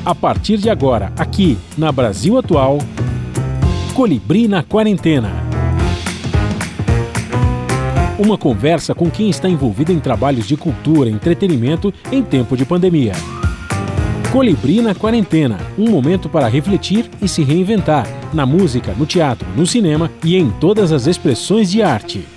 A partir de agora, aqui na Brasil Atual, Colibri na Quarentena. Uma conversa com quem está envolvido em trabalhos de cultura e entretenimento em tempo de pandemia. Colibri na Quarentena, um momento para refletir e se reinventar, na música, no teatro, no cinema e em todas as expressões de arte.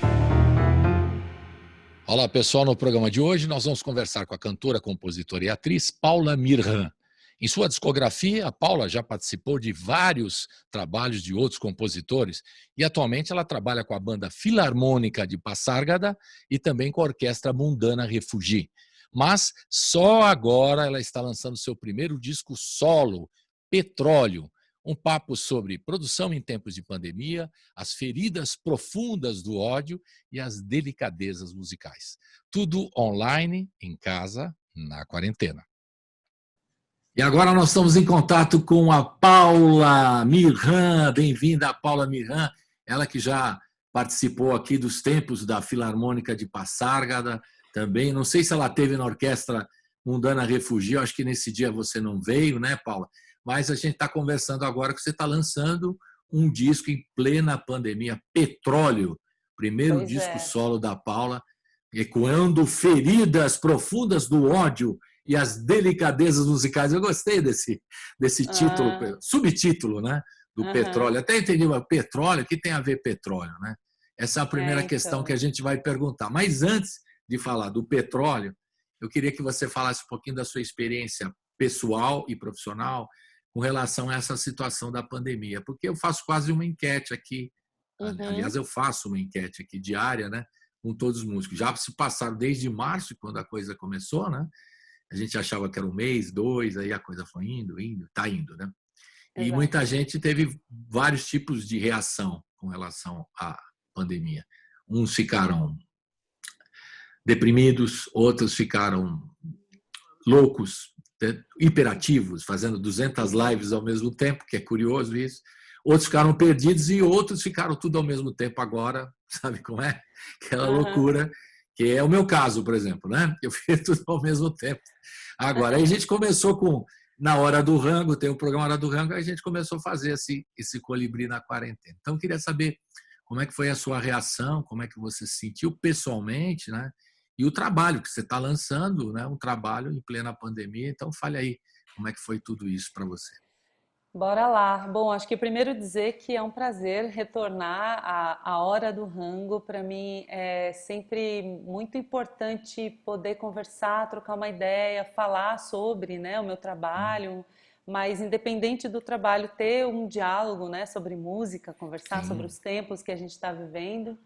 Olá pessoal, no programa de hoje nós vamos conversar com a cantora, compositora e atriz Paula Mirhan. Em sua discografia, a Paula já participou de vários trabalhos de outros compositores e atualmente ela trabalha com a banda Filarmônica de Passárgada e também com a Orquestra Mundana Refugi. Mas só agora ela está lançando seu primeiro disco solo, Petróleo, um papo sobre produção em tempos de pandemia, as feridas profundas do ódio e as delicadezas musicais. Tudo online, em casa, na quarentena. E agora nós estamos em contato com a Paula Mirhan. Bem-vinda, Paula Mirhan. Ela que já participou aqui dos tempos da Filarmônica de Passárgada também. Não sei se ela teve na Orquestra Mundana Refugi, acho que nesse dia você não veio, né, Paula? Mas a gente está conversando agora que você está lançando um disco em plena pandemia, Petróleo, primeiro disco solo da Paula, ecoando feridas profundas do ódio e as delicadezas musicais. Eu gostei desse título, subtítulo, né, do Petróleo. Até entendi, mas petróleo, o que tem a ver petróleo, né? Essa é a primeira questão que a gente vai perguntar. Mas antes de falar do petróleo, eu queria que você falasse um pouquinho da sua experiência pessoal e profissional com relação a essa situação da pandemia, porque eu faço quase uma enquete aqui, aliás, eu faço uma enquete aqui diária, né, com todos os músicos. Já se passaram desde março, quando a coisa começou, né? A gente achava que era um mês, dois, aí a coisa foi indo, tá indo, né? E Exato. Muita gente teve vários tipos de reação com relação à pandemia. Uns ficaram deprimidos, outros ficaram loucos, hiperativos, fazendo 200 lives ao mesmo tempo, que é curioso isso. Outros ficaram perdidos e outros ficaram tudo ao mesmo tempo agora, sabe como é? Aquela loucura, que é o meu caso, por exemplo, né? Eu fiz tudo ao mesmo tempo. Agora, aí a gente começou com, na Hora do Rango, tem o programa Hora do Rango, aí a gente começou a fazer esse Colibri na Quarentena. Então, eu queria saber como é que foi a sua reação, como é que você se sentiu pessoalmente, né? E o trabalho que você está lançando, né? Um trabalho em plena pandemia. Então, fale aí como é que foi tudo isso para você. Bora lá. Bom, acho que primeiro dizer que é um prazer retornar à Hora do Rango. Para mim é sempre muito importante poder conversar, trocar uma ideia, falar sobre, né, o meu trabalho, mas independente do trabalho, ter um diálogo, né, sobre música, conversar sobre os tempos que a gente está vivendo.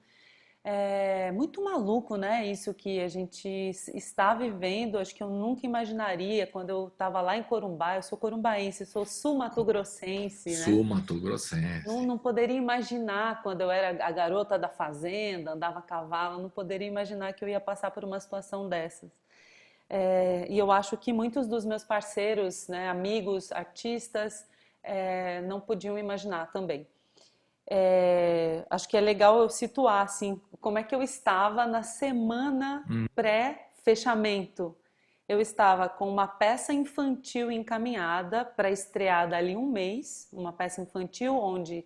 É muito maluco, né? Isso que a gente está vivendo. Acho que eu nunca imaginaria quando eu estava lá em Corumbá. Eu sou corumbaense, sou sul-mato-grossense, né? Sul-mato-grossense. Não poderia imaginar quando eu era a garota da fazenda, andava a cavalo, não poderia imaginar que eu ia passar por uma situação dessas. E eu acho que muitos dos meus parceiros, né, amigos, artistas, não podiam imaginar também. Acho que é legal eu situar assim, como é que eu estava na semana pré-fechamento. Eu estava com uma peça infantil encaminhada para estrear dali um mês, uma peça infantil onde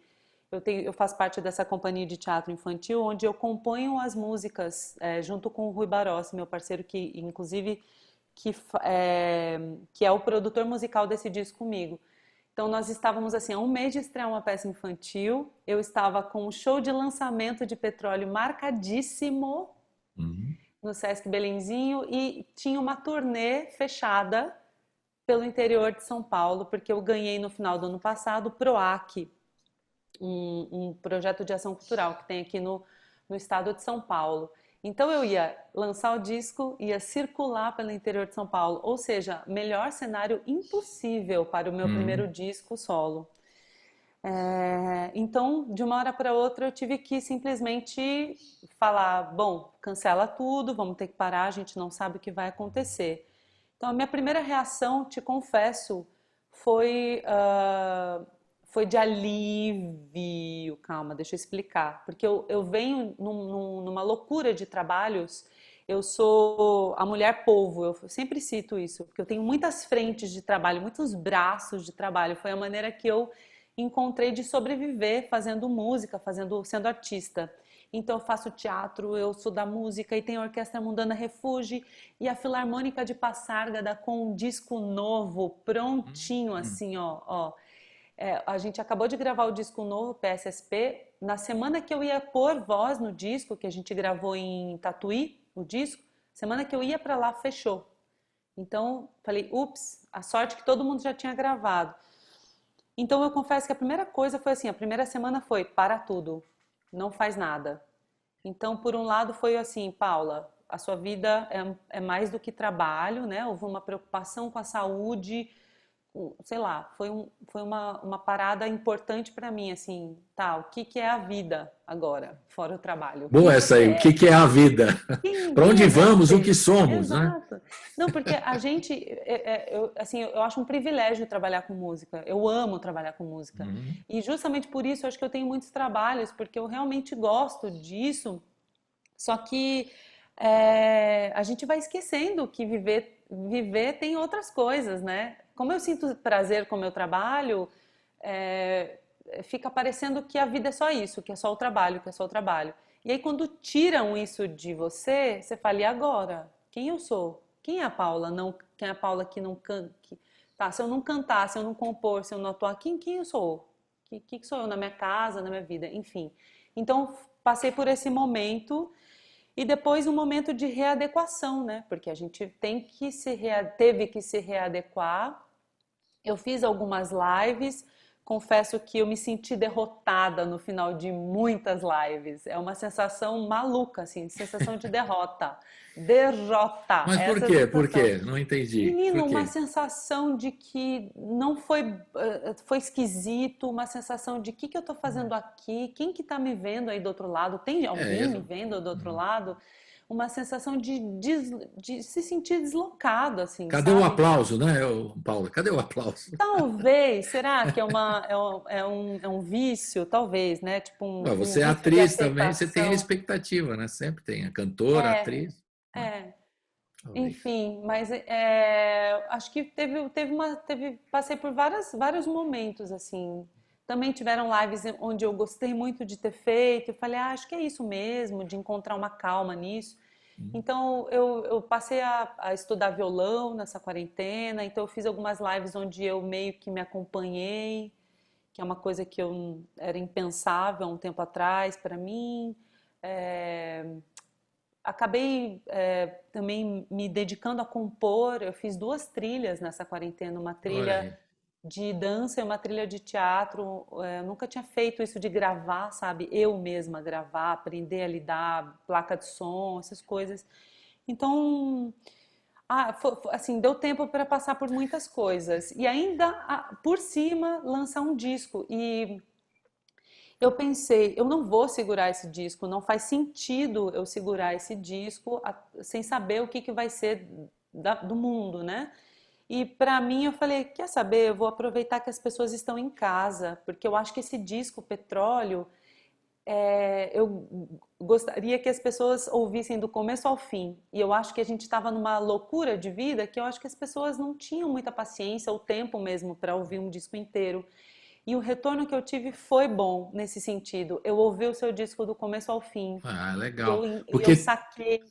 eu faço parte dessa companhia de teatro infantil, onde eu componho as músicas junto com o Rui Barossi, meu parceiro, que inclusive que é o produtor musical desse disco comigo. Então nós estávamos assim, há um mês de estrear uma peça infantil, eu estava com um show de lançamento de Petróleo marcadíssimo no Sesc Belenzinho e tinha uma turnê fechada pelo interior de São Paulo, porque eu ganhei no final do ano passado o PROAC, um projeto de ação cultural que tem aqui no estado de São Paulo. Então eu ia lançar o disco, ia circular pelo interior de São Paulo, ou seja, melhor cenário impossível para o meu primeiro disco solo. Então, de uma hora para outra, eu tive que simplesmente falar, bom, cancela tudo, vamos ter que parar, a gente não sabe o que vai acontecer. Então, a minha primeira reação, te confesso, foi de alívio. Calma, deixa eu explicar. Porque eu venho numa loucura de trabalhos. Eu sou a mulher polvo, eu sempre cito isso, porque eu tenho muitas frentes de trabalho, muitos braços de trabalho. Foi a maneira que eu encontrei de sobreviver fazendo música, sendo artista. Então eu faço teatro, eu sou da música e tem a Orquestra Mundana Refuge e a Filarmônica de Passárgada com um disco novo, prontinho assim, ó. A gente acabou de gravar o disco novo, PSSP. Na semana que eu ia pôr voz no disco, que a gente gravou em Tatuí, o disco, semana que eu ia para lá, fechou. Então, falei, ups, a sorte que todo mundo já tinha gravado. Então, eu confesso que a primeira coisa foi assim, a primeira semana foi, para tudo, não faz nada. Então, por um lado, foi assim, Paula, a sua vida é mais do que trabalho, né? Houve uma preocupação com a saúde, sei lá, foi uma parada importante para mim, assim, tá, o que é a vida agora, fora o trabalho? Boa Quem essa você aí, o é? que é a vida? Para Quem onde é vamos, o que você? somos, né? Exato. Não, porque a gente, assim, eu acho um privilégio trabalhar com música. Eu amo trabalhar com música. E justamente por isso eu acho que eu tenho muitos trabalhos, porque eu realmente gosto disso. Só que a gente vai esquecendo que viver tem outras coisas, né? Como eu sinto prazer com o meu trabalho, fica parecendo que a vida é só isso, que é só o trabalho, que é só o trabalho. E aí quando tiram isso de você, você fala, e agora? Quem eu sou? Quem é a Paula? Não, quem é a Paula que não canta? Tá, se eu não cantar, se eu não compor, se eu não atuar, quem eu sou? Que sou eu na minha casa, na minha vida? Enfim. Então, passei por esse momento e depois um momento de readequação, né? Porque a gente teve que se readequar. Eu fiz algumas lives, confesso que eu me senti derrotada no final de muitas lives. É uma sensação maluca, assim, sensação de derrota. Derrota, Mas por essa é a quê? Por sensação. quê? Não entendi. Menino, Por uma quê? sensação de que não foi esquisito, uma sensação de que eu tô fazendo aqui, quem que tá me vendo aí do outro lado, tem É, alguém me vendo do outro lado? Uma sensação de se sentir deslocado, assim, cadê o sabe? aplauso, né, Paula? Cadê o aplauso? Talvez, será que é um vício? Talvez, né? Tipo Ué, um você é vício de atriz também, você tem a aceitação. expectativa, né? Sempre tem a cantora, a É, atriz, né? é. Talvez. Enfim, mas acho que passei por vários momentos assim. Também tiveram lives onde eu gostei muito de ter feito. Eu falei, acho que é isso mesmo, de encontrar uma calma nisso. Então eu passei a estudar violão nessa quarentena. Então eu fiz algumas lives onde eu meio que me acompanhei, que é uma coisa que eu era impensável há um tempo atrás para mim. É, acabei também me dedicando a compor. Eu fiz duas trilhas nessa quarentena, uma Olha trilha aí. de dança e uma trilha de teatro. Eu nunca tinha feito isso de gravar, sabe? Eu mesma gravar, aprender a lidar, placa de som, essas coisas. Então, assim, deu tempo para passar por muitas coisas. E ainda, por cima, lançar um disco. E eu pensei, eu não vou segurar esse disco, não faz sentido eu segurar esse disco sem saber o que vai ser do mundo, né? E para mim eu falei, quer saber, eu vou aproveitar que as pessoas estão em casa, porque eu acho que esse disco Petróleo, eu gostaria que as pessoas ouvissem do começo ao fim. E eu acho que a gente estava numa loucura de vida que eu acho que as pessoas não tinham muita paciência ou tempo mesmo para ouvir um disco inteiro. E o retorno que eu tive foi bom nesse sentido. Eu ouvi o seu disco do começo ao fim. Ah, E legal. eu Porque saquei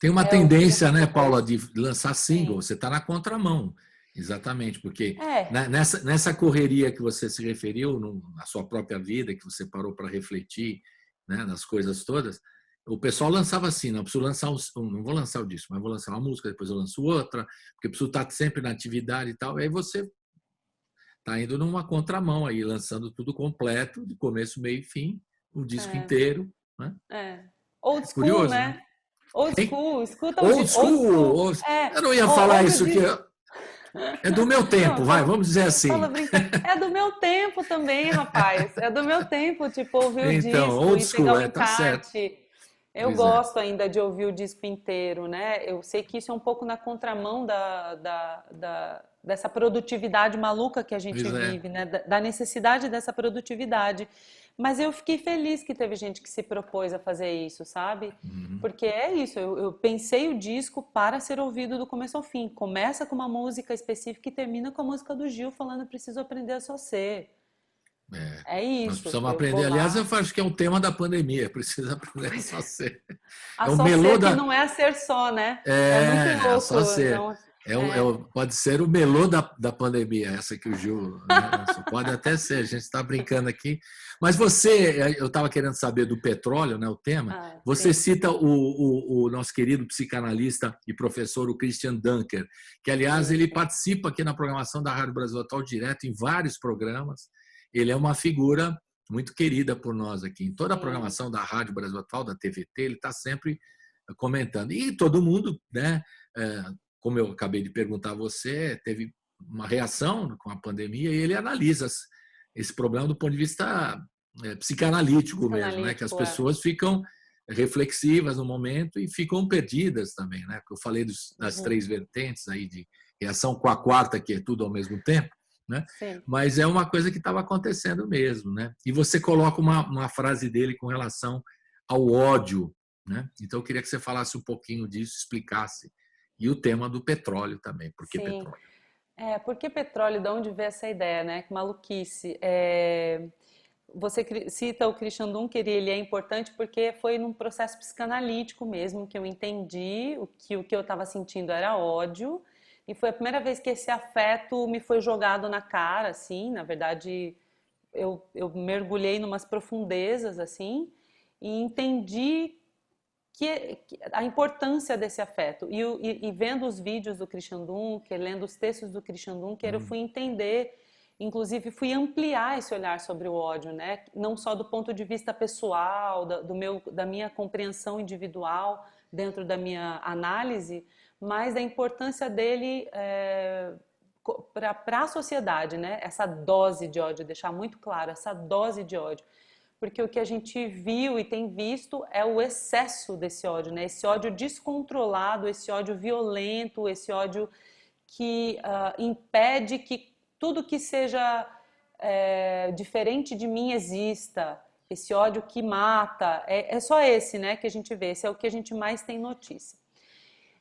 tem uma o que tendência, você né, Paula, propôs. de lançar single. Sim. Você está na contramão. Exatamente, porque É, nessa correria que você se referiu, na sua própria vida, que você parou para refletir, né, nas coisas todas, o pessoal lançava assim, não preciso lançar não vou lançar o disco, mas vou lançar uma música, depois eu lanço outra, porque preciso estar sempre na atividade e tal. E aí você está indo numa contramão aí, lançando tudo completo, de começo, meio e fim, o disco é, inteiro, né? é. Old É school, curioso, né? né? Old Hein? school, escuta Old old school! school. Eu não ia falar Ouve o isso, que disco. é do meu Não, tempo, vai, vamos dizer fala assim. brincando. É do meu tempo também, rapaz. É do meu tempo, tipo, ouvir o Então, disco old e pegar school, o tá certo. encarte. Eu Pois é, gosto ainda de ouvir o disco inteiro, né? Eu sei que isso é um pouco na contramão dessa produtividade maluca que a gente pois é. vive, né? Da necessidade dessa produtividade. Mas eu fiquei feliz que teve gente que se propôs a fazer isso, sabe? Uhum. Porque é isso, eu pensei o disco para ser ouvido do começo ao fim. Começa com uma música específica e termina com a música do Gil falando preciso aprender a só ser. É. É Nós isso, precisamos eu vou aprender. Aliás, eu lá. acho que é o tema da pandemia. Precisa aprender a só ser. A É o só melô ser que da. não é a ser só, né? É muito É, louco, só ser. não? É, Pode ser o melô da pandemia, essa que o Gil, né, lançou. Pode até ser, a gente está brincando aqui. Mas você, eu estava querendo saber do petróleo, né, o tema. ah, Você sim. cita o nosso querido psicanalista e professor, o Christian Dunker, que, aliás, ele Isso. participa aqui na programação da Rádio Brasil Atual direto em vários programas. Ele é uma figura muito querida por nós aqui. Em toda a Sim. programação da Rádio Brasil Atual, da TVT, ele está sempre comentando. E todo mundo, né? Como eu acabei de perguntar a você, teve uma reação com a pandemia e ele analisa esse problema do ponto de vista psicanalítico mesmo, né? Que as Psicanalítico, é. pessoas ficam reflexivas no momento e ficam perdidas também, né? Eu falei das Uhum. três vertentes aí de reação com a quarta, que é tudo ao mesmo tempo, né? Sim. Mas é uma coisa que estava acontecendo mesmo, né? E você coloca uma frase dele com relação ao ódio, né? Então eu queria que você falasse um pouquinho disso, explicasse. E o tema do petróleo também, por que Sim. petróleo? Por que petróleo? De onde veio essa ideia, né? Que maluquice. Você cita o Christian Dunker e ele é importante porque foi num processo psicanalítico mesmo que eu entendi o que eu estava sentindo era ódio e foi a primeira vez que esse afeto me foi jogado na cara, assim, na verdade eu mergulhei numas profundezas, assim, e entendi que a importância desse afeto. E vendo os vídeos do Christian Dunker, lendo os textos do Christian Dunker, eu fui entender, inclusive fui ampliar esse olhar sobre o ódio, né? Não só do ponto de vista pessoal, da minha compreensão individual dentro da minha análise, mas da importância dele para a sociedade, né? Essa dose de ódio, deixar muito claro, essa dose de ódio porque o que a gente viu e tem visto é o excesso desse ódio, né? Esse ódio descontrolado, esse ódio violento, esse ódio que impede que tudo que seja diferente de mim exista. Esse ódio que mata, é só esse, né, que a gente vê. Esse é o que a gente mais tem notícia.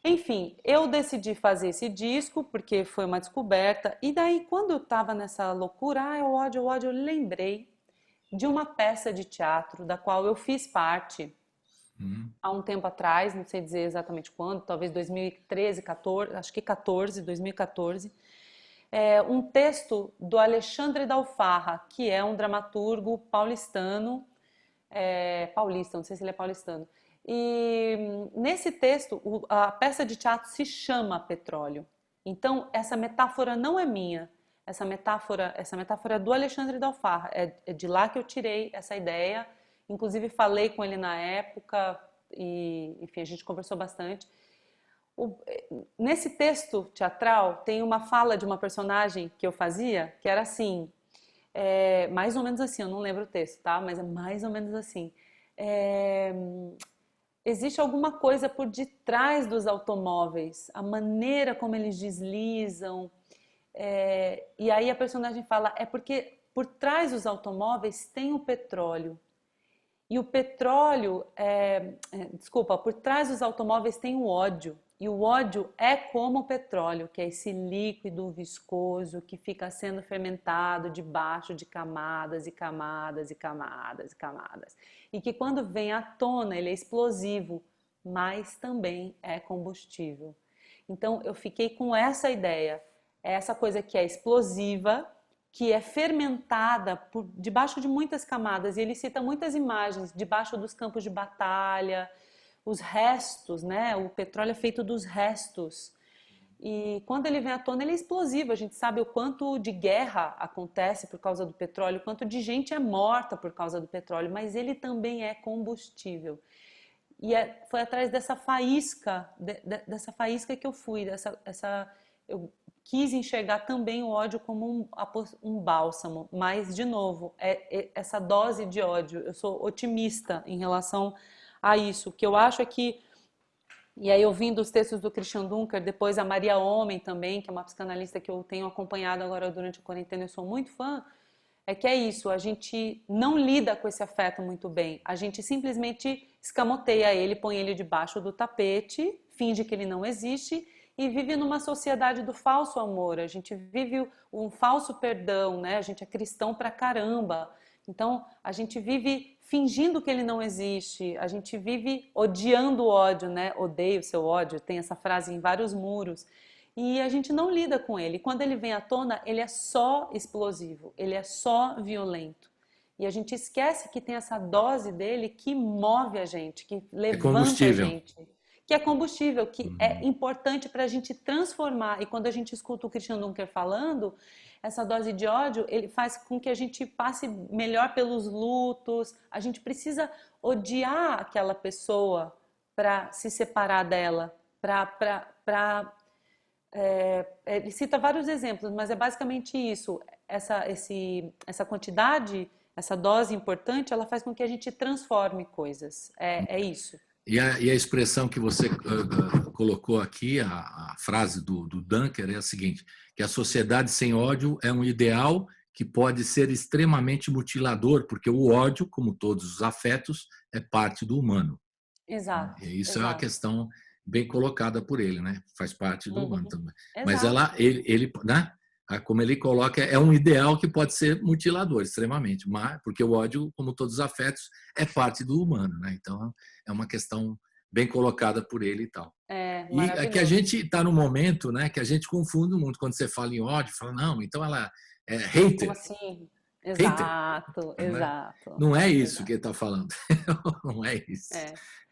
Enfim, eu decidi fazer esse disco porque foi uma descoberta. E daí, quando eu estava nessa loucura, o ódio, eu lembrei de uma peça de teatro da qual eu fiz parte Hum. há um tempo atrás, não sei dizer exatamente quando, talvez 2013, 14, acho que 14, 2014. Um texto do Alexandre Dalfarra, que é um dramaturgo paulistano, paulista, não sei se ele é paulistano. E nesse texto, a peça de teatro se chama Petróleo. Então, essa metáfora não é minha. Essa metáfora é do Alexandre Dalfarra. É de lá que eu tirei essa ideia. Inclusive, falei com ele na época e, enfim, a gente conversou bastante. Nesse texto teatral, tem uma fala de uma personagem que eu fazia, que era assim, mais ou menos assim, eu não lembro o texto, tá? Mas é mais ou menos assim. É, existe alguma coisa por detrás dos automóveis, a maneira como eles deslizam. E aí a personagem fala, é porque por trás dos automóveis tem o petróleo. E o petróleo, desculpa, por trás dos automóveis tem o ódio. E o ódio é como o petróleo, que é esse líquido viscoso que fica sendo fermentado debaixo de camadas e camadas e camadas e camadas. E que quando vem à tona ele é explosivo, mas também é combustível. Então eu fiquei com essa ideia, essa coisa que é explosiva, que é fermentada por debaixo de muitas camadas, e ele cita muitas imagens debaixo dos campos de batalha, os restos, né? O petróleo é feito dos restos. E quando ele vem à tona, ele é explosivo. A gente sabe o quanto de guerra acontece por causa do petróleo, o quanto de gente é morta por causa do petróleo, mas ele também é combustível. E foi atrás dessa faísca, dessa faísca que eu fui, eu quis enxergar também o ódio como um bálsamo, mas, de novo, essa dose de ódio, eu sou otimista em relação a isso, o que eu acho é que, e aí ouvindo os textos do Christian Dunker, depois a Maria Homem também, que é uma psicanalista que eu tenho acompanhado agora durante a quarentena, eu sou muito fã, é que é isso, a gente não lida com esse afeto muito bem. A gente simplesmente escamoteia ele, põe ele debaixo do tapete, finge que ele não existe e vive numa sociedade do falso amor. A gente vive um falso perdão, né? A gente é cristão pra caramba. Então, a gente vive fingindo que ele não existe. A gente vive odiando o ódio, né? Odeio o seu ódio. Tem essa frase em vários muros. E a gente não lida com ele. Quando ele vem à tona, ele é só explosivo, ele é só violento. E a gente esquece que tem essa dose dele que move a gente, que levanta a gente, que é combustível, que é importante para a gente transformar. E quando a gente escuta o Christian Dunker falando, essa dose de ódio, ele faz com que a gente passe melhor pelos lutos. A gente precisa odiar aquela pessoa para se separar dela, ele cita vários exemplos, mas é basicamente isso. Essa quantidade, essa dose importante, ela faz com que a gente transforme coisas. É isso. E a expressão que você colocou aqui, a frase do Dunker é a seguinte, que a sociedade sem ódio é um ideal que pode ser extremamente mutilador, porque o ódio, como todos os afetos, é parte do humano. Exato. E isso exato. é uma questão bem colocada por ele, né? Faz parte do humano também. Exato. Mas ele, né? Como ele coloca, é um ideal que pode ser mutilador, extremamente, mas, porque o ódio, como todos os afetos, é parte do humano, né? Então, é uma questão bem colocada por ele e tal. E é que a gente está no momento, né, que a gente confunde muito quando você fala em ódio, fala, não, então ela é hater. Como assim? Exato, hater, exato. Não é isso que ele está falando. Não é isso.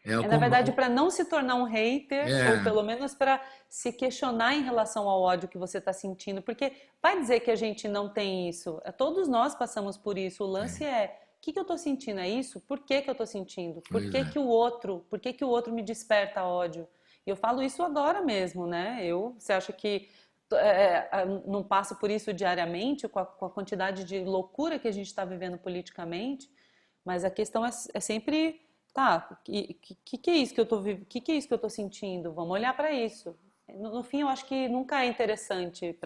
Na verdade, para não se tornar um hater, ou pelo menos para se questionar em relação ao ódio que você está sentindo, porque vai dizer que a gente não tem isso. Todos nós passamos por isso. O lance o que eu estou sentindo? É isso? Por que eu estou sentindo? Por que o outro me desperta ódio? E eu falo isso agora mesmo, né? Você acha que não passo por isso diariamente, com a quantidade de loucura que a gente está vivendo politicamente, mas a questão é sempre... Tá, que é isso que eu tô vivendo? Que é isso que eu tô sentindo? Vamos olhar para isso. No fim, eu acho que nunca é interessante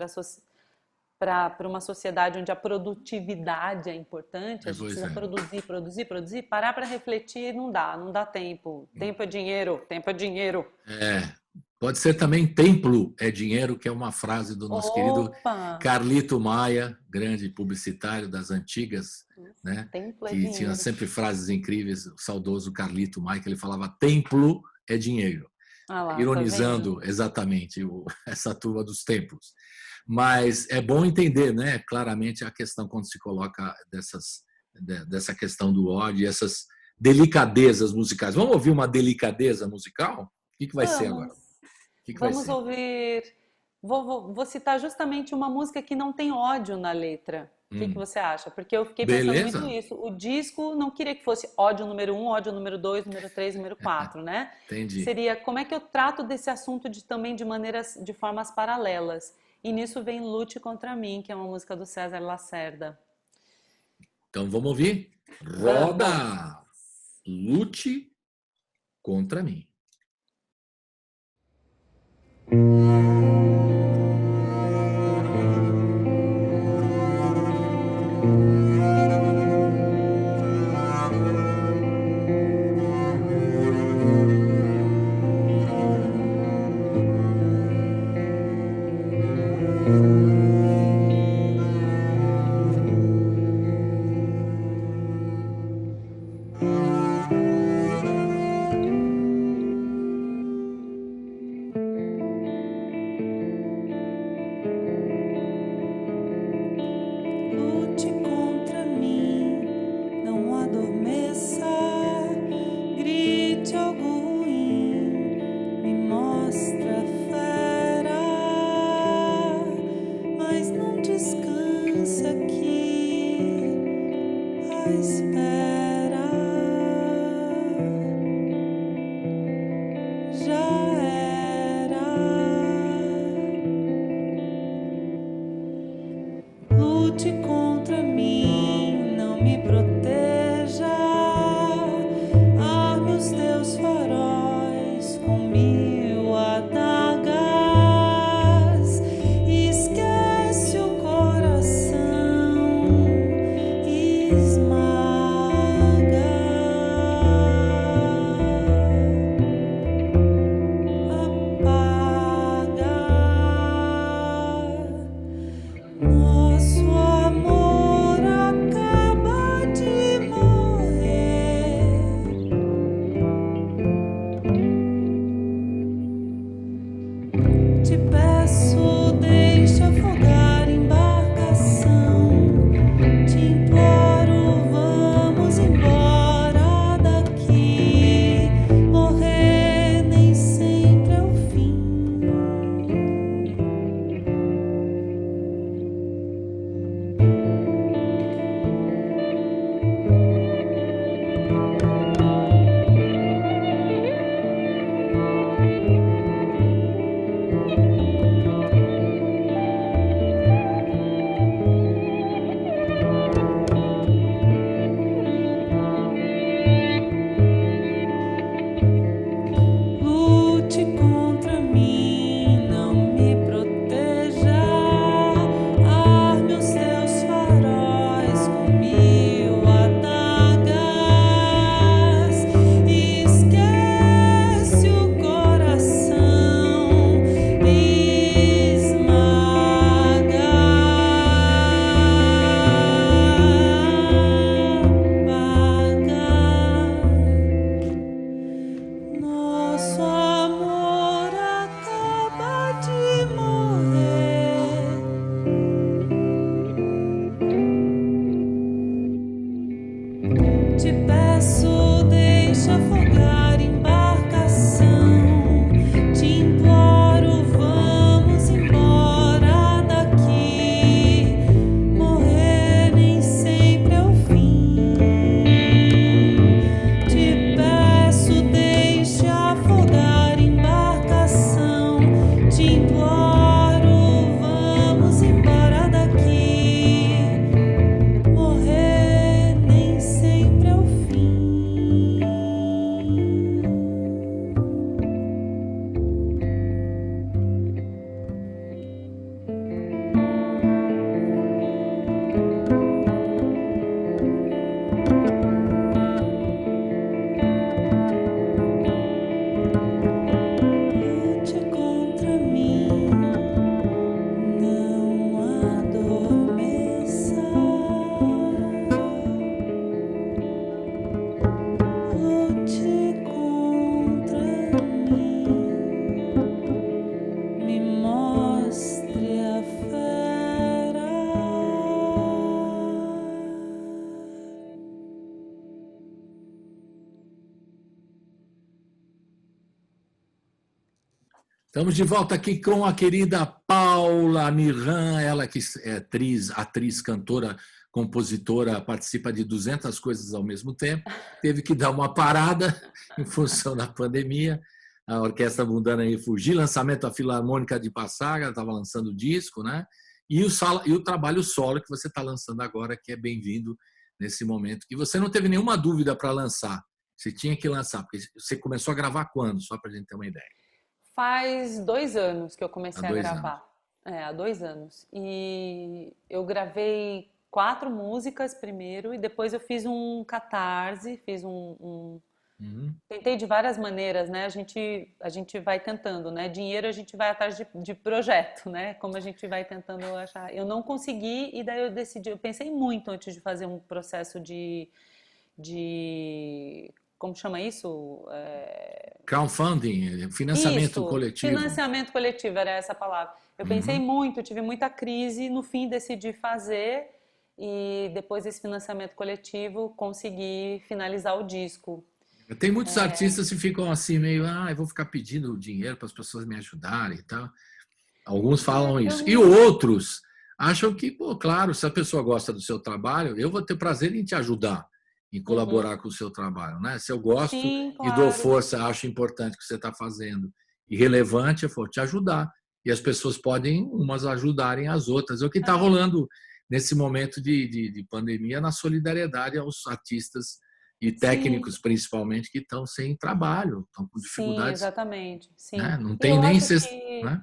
para uma sociedade onde a produtividade é importante, a gente precisa produzir, parar para refletir não dá tempo. Tempo é dinheiro, tempo é dinheiro. Pode ser também templo é dinheiro, que é uma frase do nosso querido Carlito Maia, grande publicitário das antigas, né? Que tinha sempre frases incríveis, o saudoso Carlito Maia, que ele falava templo é dinheiro, ironizando exatamente essa turma dos templos. Mas é bom entender, né, claramente a questão quando se coloca dessa questão do ódio e essas delicadezas musicais. Vamos ouvir uma delicadeza musical? O que vai ser agora? Vamos ouvir. Vou citar justamente uma música que não tem ódio na letra. O que você acha? Porque eu fiquei pensando muito isso. O disco não queria que fosse ódio número 1, ódio número 2, número 3, número 4, né? Entendi. Seria como é que eu trato desse assunto também de formas paralelas. E nisso vem Lute Contra Mim, que é uma música do César Lacerda. Então vamos ouvir? Roda! Lute Contra Mim. Estamos de volta aqui com a querida Paula Mirhan, ela que é atriz, cantora, compositora, participa de 200 coisas ao mesmo tempo, teve que dar uma parada em função da pandemia. A Orquestra Mundana Refugi, lançamento da Filarmônica de Passaga, ela estava lançando disco, né? E o trabalho solo que você está lançando agora, que é bem-vindo nesse momento, que você não teve nenhuma dúvida para lançar, você tinha que lançar, porque você começou a gravar quando? Só para a gente ter uma ideia. Faz 2 anos que eu Há comecei a 2 anos. gravar. Há 2 anos. E eu gravei 4 músicas primeiro e depois eu fiz um catarse, Uhum. tentei de várias maneiras, né? A gente vai tentando, né? Dinheiro a gente vai atrás de projeto, né? Como a gente vai tentando achar. Eu não consegui e daí eu decidi, eu pensei muito antes de fazer um processo de como chama isso? Crowdfunding, financiamento Isso, coletivo. financiamento coletivo era essa palavra. Eu pensei Uhum. muito, tive muita crise, no fim decidi fazer e depois desse financiamento coletivo consegui finalizar o disco. Tem muitos artistas que ficam assim, meio, eu vou ficar pedindo dinheiro para as pessoas me ajudarem e tal. Alguns falam isso. E Eu, outros acham que, pô, claro, se a pessoa gosta do seu trabalho, eu vou ter prazer em te ajudar, em uhum, colaborar com o seu trabalho, né? Se eu gosto sim, e dou claro. força, acho importante o que você está fazendo e relevante, eu vou te ajudar. E as pessoas podem umas ajudarem as outras. É o que está É, rolando nesse momento de pandemia, na solidariedade aos artistas e sim, técnicos, principalmente, que estão sem trabalho, estão com sim, dificuldades, exatamente, sim. né? Não E tem nem, né?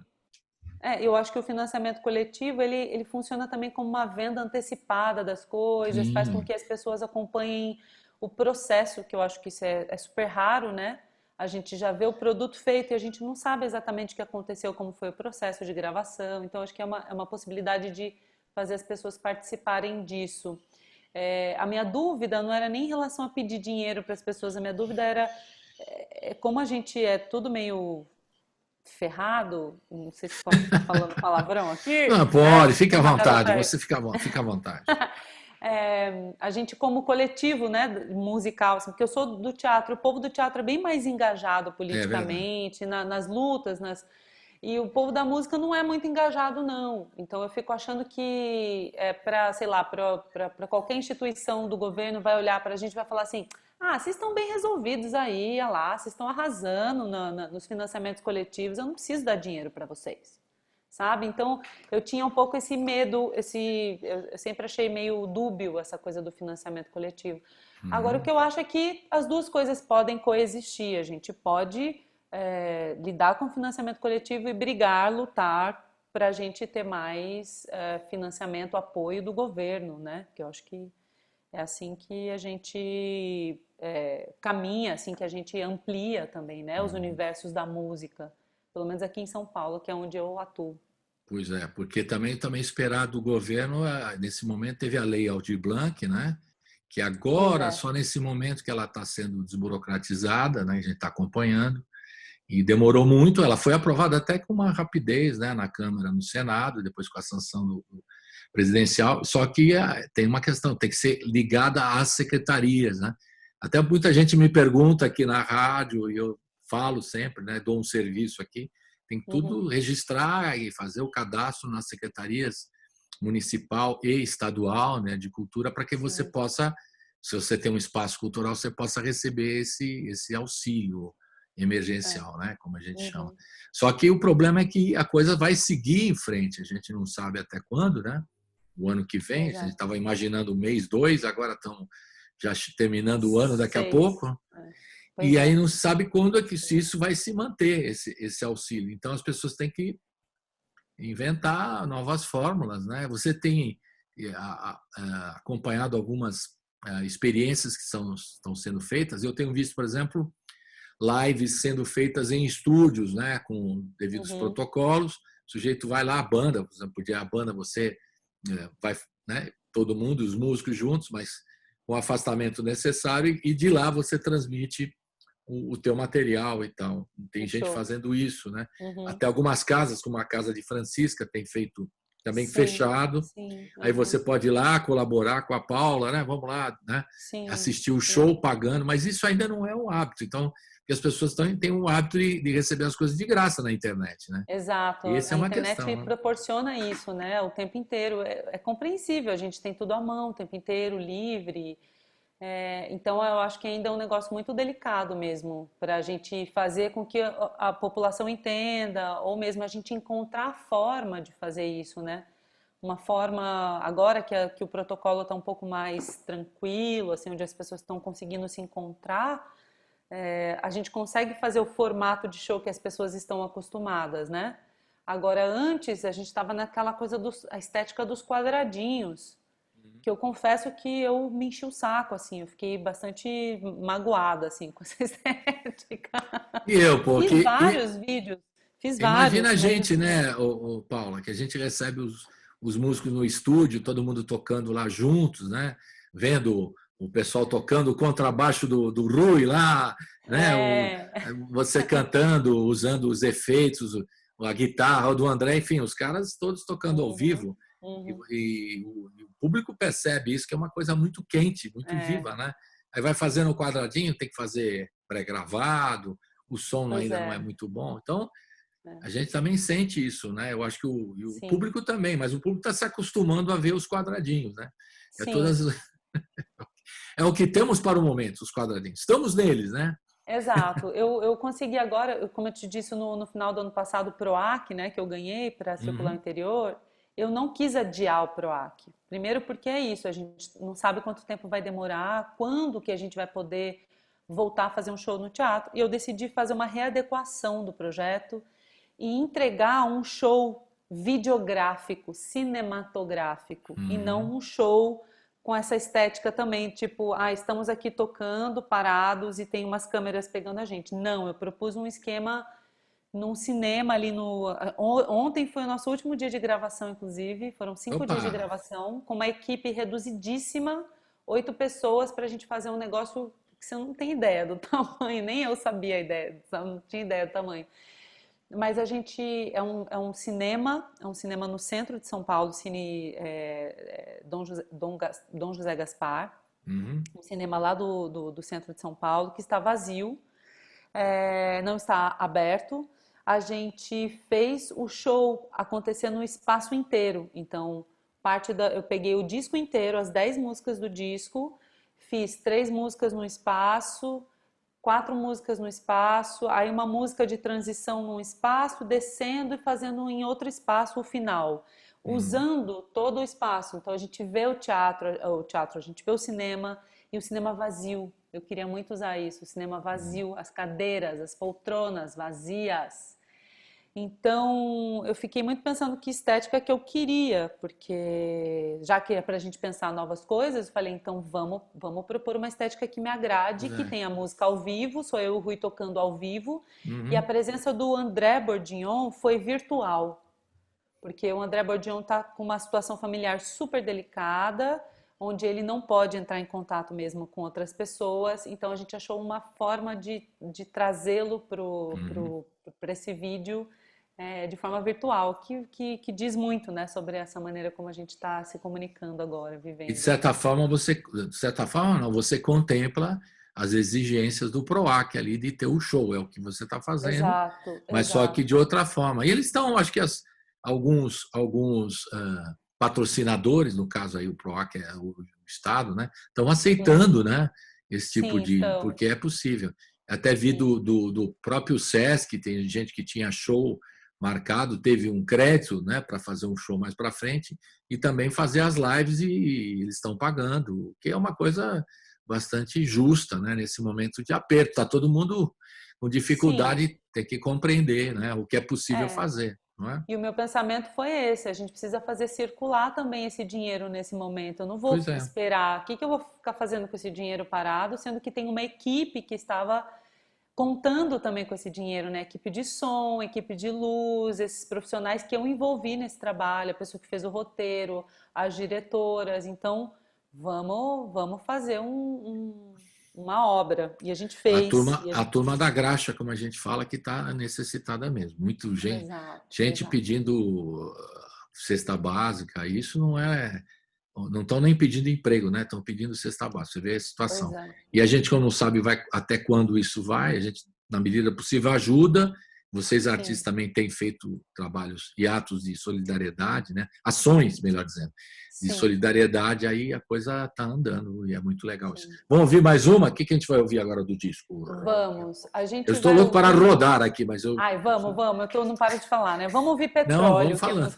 eu acho que o financiamento coletivo ele funciona também como uma venda antecipada das coisas, faz com Sim. que as pessoas acompanhem o processo, que eu acho que isso é super raro, né? A gente já vê o produto feito e a gente não sabe exatamente o que aconteceu, como foi o processo de gravação. Então, acho que é uma possibilidade de fazer as pessoas participarem disso. A minha dúvida não era nem em relação a pedir dinheiro para as pessoas, a minha dúvida era como a gente é tudo meio ferrado, não sei se posso estar falando palavrão aqui, Não, né? pode, fique à Sou uma vontade, garota. você fica à vontade. A gente como coletivo, né, musical, assim, porque eu sou do teatro, o povo do teatro é bem mais engajado É verdade. politicamente, nas lutas, e o povo da música não é muito engajado, não. Então eu fico achando que para, sei lá, para qualquer instituição do governo vai olhar para a gente e vai falar assim: vocês estão bem resolvidos aí, olha lá, vocês estão arrasando nos financiamentos coletivos, eu não preciso dar dinheiro para vocês. Sabe? Então, eu tinha um pouco esse medo, eu sempre achei meio dúbio essa coisa do financiamento coletivo. Agora, o que Uhum. eu acho é que as duas coisas podem coexistir. A gente pode lidar com o financiamento coletivo e brigar, lutar para a gente ter mais financiamento, apoio do governo, né? Que eu acho que é assim que a gente caminha, assim que a gente amplia também, né? Os Uhum. universos da música. Pelo menos aqui em São Paulo, que é onde eu atuo. Pois é, porque também esperar do governo, nesse momento teve a lei Aldir Blanc, né? Que Pois agora, é. só nesse momento que ela está sendo desburocratizada, né? A gente está acompanhando, e demorou muito, ela foi aprovada até com uma rapidez, né? Na Câmara, no Senado, depois com a sanção do presidencial, só que tem uma questão, tem que ser ligada às secretarias, né? Até muita gente me pergunta aqui na rádio, e eu falo sempre, né? Dou um serviço aqui, tem que Uhum. tudo registrar e fazer o cadastro nas secretarias municipal e estadual, né, de cultura, para que você Sim. possa, se você tem um espaço cultural, você possa receber esse auxílio É. emergencial, né, como a gente chama. Uhum. Só que o problema é que a coisa vai seguir em frente, a gente não sabe até quando, né? O ano que vem, a gente Exato. estava imaginando o mês 2, agora estamos já terminando o ano daqui a 6. pouco, É. e Pois aí é. não se sabe quando é que se isso vai se manter, esse auxílio. Então as pessoas têm que inventar novas fórmulas, né? Você tem acompanhado algumas experiências que estão sendo feitas. Eu tenho visto, por exemplo, lives sendo feitas em estúdios, né? Com devidos Uhum. protocolos. O sujeito vai lá, a banda, por exemplo, a banda você vai, né? Todo mundo, os músicos juntos, mas com o afastamento necessário, e de lá você transmite o teu material e tal. Tem Um gente show. fazendo isso, né? Uhum. Até algumas casas, como a casa de Francisca, tem feito também sim, fechado. sim, Aí você uhum, pode ir lá colaborar com a Paula, né? Vamos lá, né? sim, Assistir o sim. show pagando, mas isso ainda não é um hábito. Então, porque as pessoas têm um hábito de receber as coisas de graça na internet, né? Exato, E essa é a uma internet questão, né? proporciona isso, né? O tempo inteiro. É compreensível, a gente tem tudo à mão, o tempo inteiro, livre. Então, eu acho que ainda é um negócio muito delicado mesmo, para a gente fazer com que a população entenda, ou mesmo a gente encontrar a forma de fazer isso, né? Uma forma, agora que o protocolo está um pouco mais tranquilo, assim, onde as pessoas estão conseguindo se encontrar, a gente consegue fazer o formato de show que as pessoas estão acostumadas, né? Agora, antes, a gente estava naquela coisa a estética dos quadradinhos, que eu confesso que eu me enchi o saco, assim, eu fiquei bastante magoada, assim, com essa estética. E eu, pô, Fiz vários vídeos, fiz imagina vários, a mas gente, assim, né, Paula, que a gente recebe os músicos no estúdio, todo mundo tocando lá juntos, né? Vendo o pessoal tocando o contrabaixo do Rui lá, né? é, Você cantando, usando os efeitos, a guitarra do André, enfim, os caras todos tocando ao uhum, vivo. uhum, E o público percebe isso, que é uma coisa muito quente, muito é, viva, né? Aí vai fazendo o quadradinho, tem que fazer pré-gravado, o som pois ainda não é é, muito bom. Então, é, a gente também sente isso, né? Eu acho que o sim, público também, mas o público está se acostumando a ver os quadradinhos, né? É sim. todas é o que temos para o momento, os quadradinhos. Estamos neles, né? Exato. Eu consegui agora, como eu te disse no final do ano passado, o PROAC, né, que eu ganhei para circular o Uhum, interior, eu não quis adiar o PROAC. Primeiro porque é isso, a gente não sabe quanto tempo vai demorar, quando que a gente vai poder voltar a fazer um show no teatro. E eu decidi fazer uma readequação do projeto e entregar um show videográfico, cinematográfico, e não uhum. um show com essa estética também, tipo, estamos aqui tocando, parados e tem umas câmeras pegando a gente. Não, eu propus um esquema num cinema ali no. Ontem foi o nosso último dia de gravação, inclusive. Foram 5 dias de Opa! gravação, com uma equipe reduzidíssima, 8 pessoas, para a gente fazer um negócio que você não tem ideia do tamanho, nem eu sabia a ideia, não tinha ideia do tamanho. Mas a gente é um cinema no centro de São Paulo, Cine Dom José Gaspar, Uhum, um cinema lá do centro de São Paulo, que está vazio, não está aberto. A gente fez o show acontecer no espaço inteiro. Então, eu peguei o disco inteiro, as 10 músicas do disco, fiz 3 músicas no espaço, 4 músicas no espaço, aí uma música de transição num espaço, descendo e fazendo em outro espaço o final, uhum. usando todo o espaço. Então a gente vê a gente vê o cinema e o cinema vazio. Eu queria muito usar isso, o cinema vazio, as cadeiras, as poltronas vazias. Então, eu fiquei muito pensando que estética que eu queria, porque já que é para a gente pensar novas coisas, eu falei, então vamos propor uma estética que me agrade, Pois que é. tenha música ao vivo, sou eu e o Rui tocando ao vivo, e a Uhum. presença do André Bordignon foi virtual, porque o André Bordignon está com uma situação familiar super delicada, onde ele não pode entrar em contato mesmo com outras pessoas, então a gente achou uma forma de trazê-lo Uhum. para esse vídeo de forma virtual, que diz muito, né, sobre essa maneira como a gente está se comunicando agora, E de vivendo. certa forma de certa forma não, você contempla as exigências do PROAC ali de ter o show, é o que você está fazendo, Exato, mas só que de exato. outra forma. E eles estão, acho que alguns patrocinadores, no caso aí o PROAC é o Estado, né, estão aceitando, Uhum. né, esse tipo Sim, de, estão. porque é possível. Até vi Sim. do próprio SESC, tem gente que tinha show marcado, teve um crédito, né, para fazer um show mais para frente e também fazer as lives e eles estão pagando, o que é uma coisa bastante justa, né, nesse momento de aperto. Está todo mundo com Sim, dificuldade, tem que compreender, né, o que é possível é. fazer, não é? E o meu pensamento foi esse: a gente precisa fazer circular também esse dinheiro nesse momento. Eu não Pois vou é. esperar. O que que eu vou ficar fazendo com esse dinheiro parado, sendo que tem uma equipe que estava contando também com esse dinheiro, né? Equipe de som, equipe de luz, esses profissionais que eu envolvi nesse trabalho, a pessoa que fez o roteiro, as diretoras. Então, vamos fazer uma obra. E a gente fez. A turma da graxa, como a gente fala, que está necessitada mesmo. Muito gente, Exato, gente exato. pedindo cesta básica, isso não estão nem pedindo emprego, né? Estão pedindo cesta básica. Você vê a situação. E a gente, como não sabe até quando isso vai, a gente, na medida possível, ajuda. Vocês, artistas, também têm feito trabalhos e atos de solidariedade, né? Ações, melhor dizendo, de solidariedade, aí a coisa está andando e é muito legal isso. Vamos ouvir mais uma? O que a gente vai ouvir agora do disco? Vamos. Eu estou louco para rodar aqui, mas eu... Vamos. Eu não paro de falar, né? Vamos ouvir Petróleo. Não, vamos falando.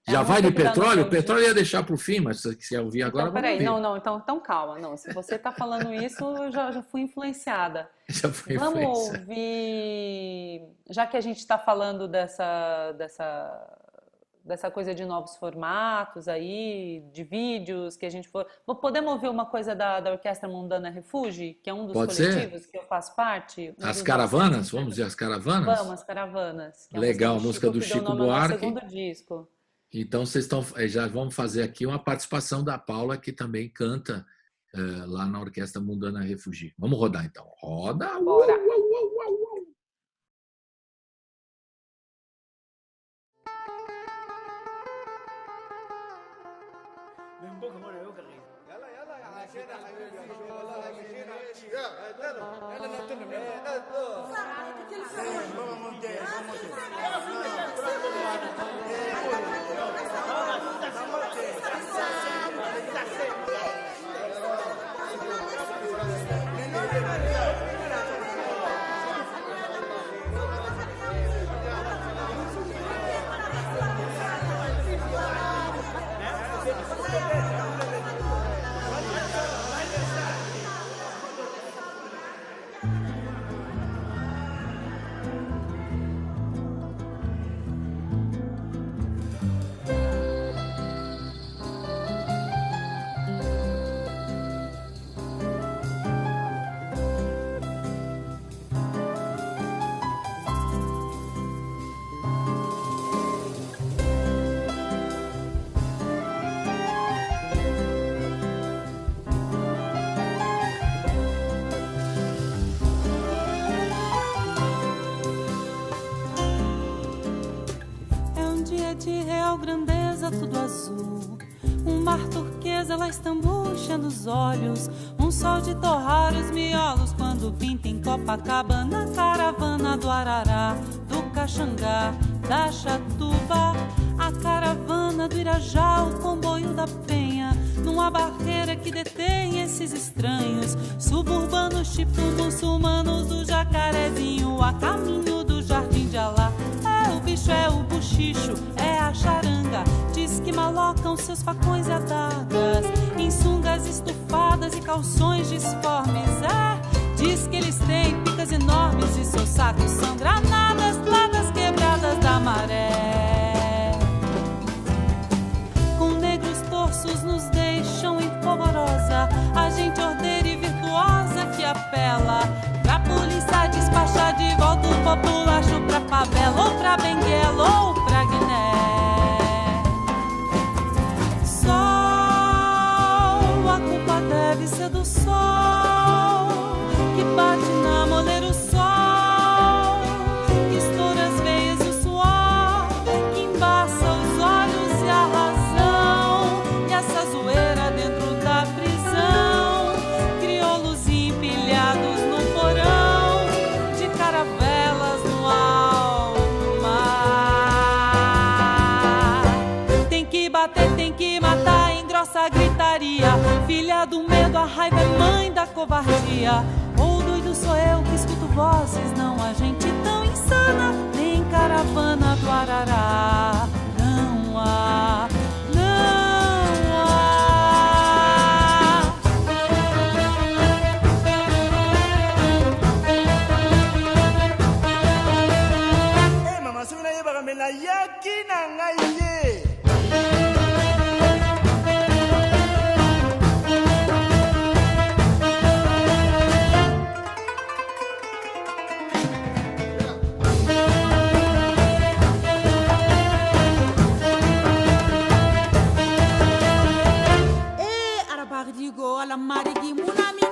Já vai de Petróleo? O Petróleo ia deixar para o fim, mas se você quiser ouvir agora, então, peraí, então calma. Não, se você está falando isso, eu já fui influenciada. Vamos ouvir, já que a gente está falando dessa coisa de novos formatos aí, de vídeos, que a gente for... Podemos ouvir uma coisa da Orquestra Mundana Refugi, que é um dos coletivos que eu faço parte? As Caravanas? Vamos dizer As Caravanas? Vamos, As Caravanas. Legal, música do Chico Buarque. Segundo disco. Então, já vamos fazer aqui uma participação da Paula, que também canta lá na Orquestra Mundana Refugi. Vamos rodar, então. Roda! Bora! De real grandeza, tudo azul. Um mar turquesa, lá Istambul enchendo os olhos. Um sol de torrar os miolos quando pinta em Copacabana. Caravana do Arará, do Caxangá, da Chatuba. A caravana do Irajá, o comboio da Penha. Numa barreira que detém esses estranhos suburbanos tipo muçulmanos do Jacarezinho, a caminho do Jardim de Alá. O bicho é o buchicho, é a charanga. Diz que malocam seus facões e adagas em sungas estufadas e calções disformes. Diz que eles têm picas enormes e seus sacos são granadas lá das quebradas da maré. Com negros torços nos deixam em polvorosa, a gente ordeira e virtuosa que apela pra polícia despachar de volta o populacho pra favela, ou pra Benguela, ou pra Guiné. Sol, a culpa deve ser do sol que bate na moleira, o sol que estoura as veias e o suor que embaça os olhos e a razão. E essa zoeira dentro da prisão, crioulos empilhados no porão de caravelas no alto mar. Tem que bater, tem que matar, engrossa a gritaria. Filha do medo, a raiva é mãe da covardia. Ou doido sou eu que escuto vozes, não há gente tão insana, nem caravana do Arará. Não há, não há. Ei, mamãe, se não é para me na yaki na ngai. Digo, ala marigi munamine.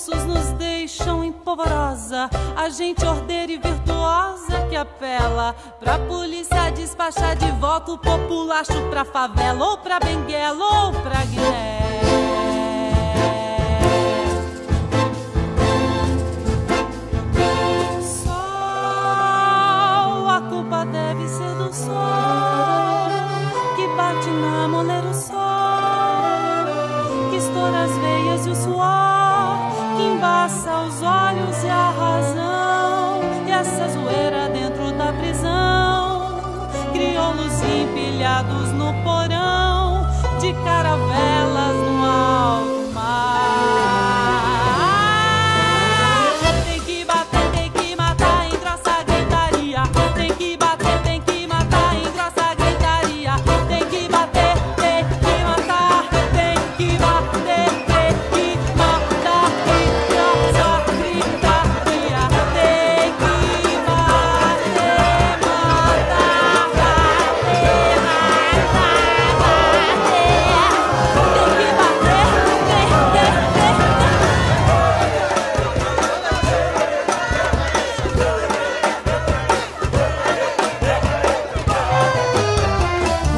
versos nos deixam em polvorosa, a gente ordeira e virtuosa que apela pra polícia despachar de volta o populacho pra favela, ou pra Benguela, ou pra Guiné. Sol, a culpa deve ser do sol que bate na moleira, o sol que estoura as veias e o suor que embaça os olhos e a razão, e essa zoeira dentro da prisão, crioulos empilhados no porão de caravelas no alto mar. Tem que bater, tem que matar, engrossa a gritaria. Tem que bater, tem que matar, engrossa a gritaria. Tem que bater, tem que matar, tem que bater, tem que matar, engrossa a gritaria. Tem que bater, matar, bater,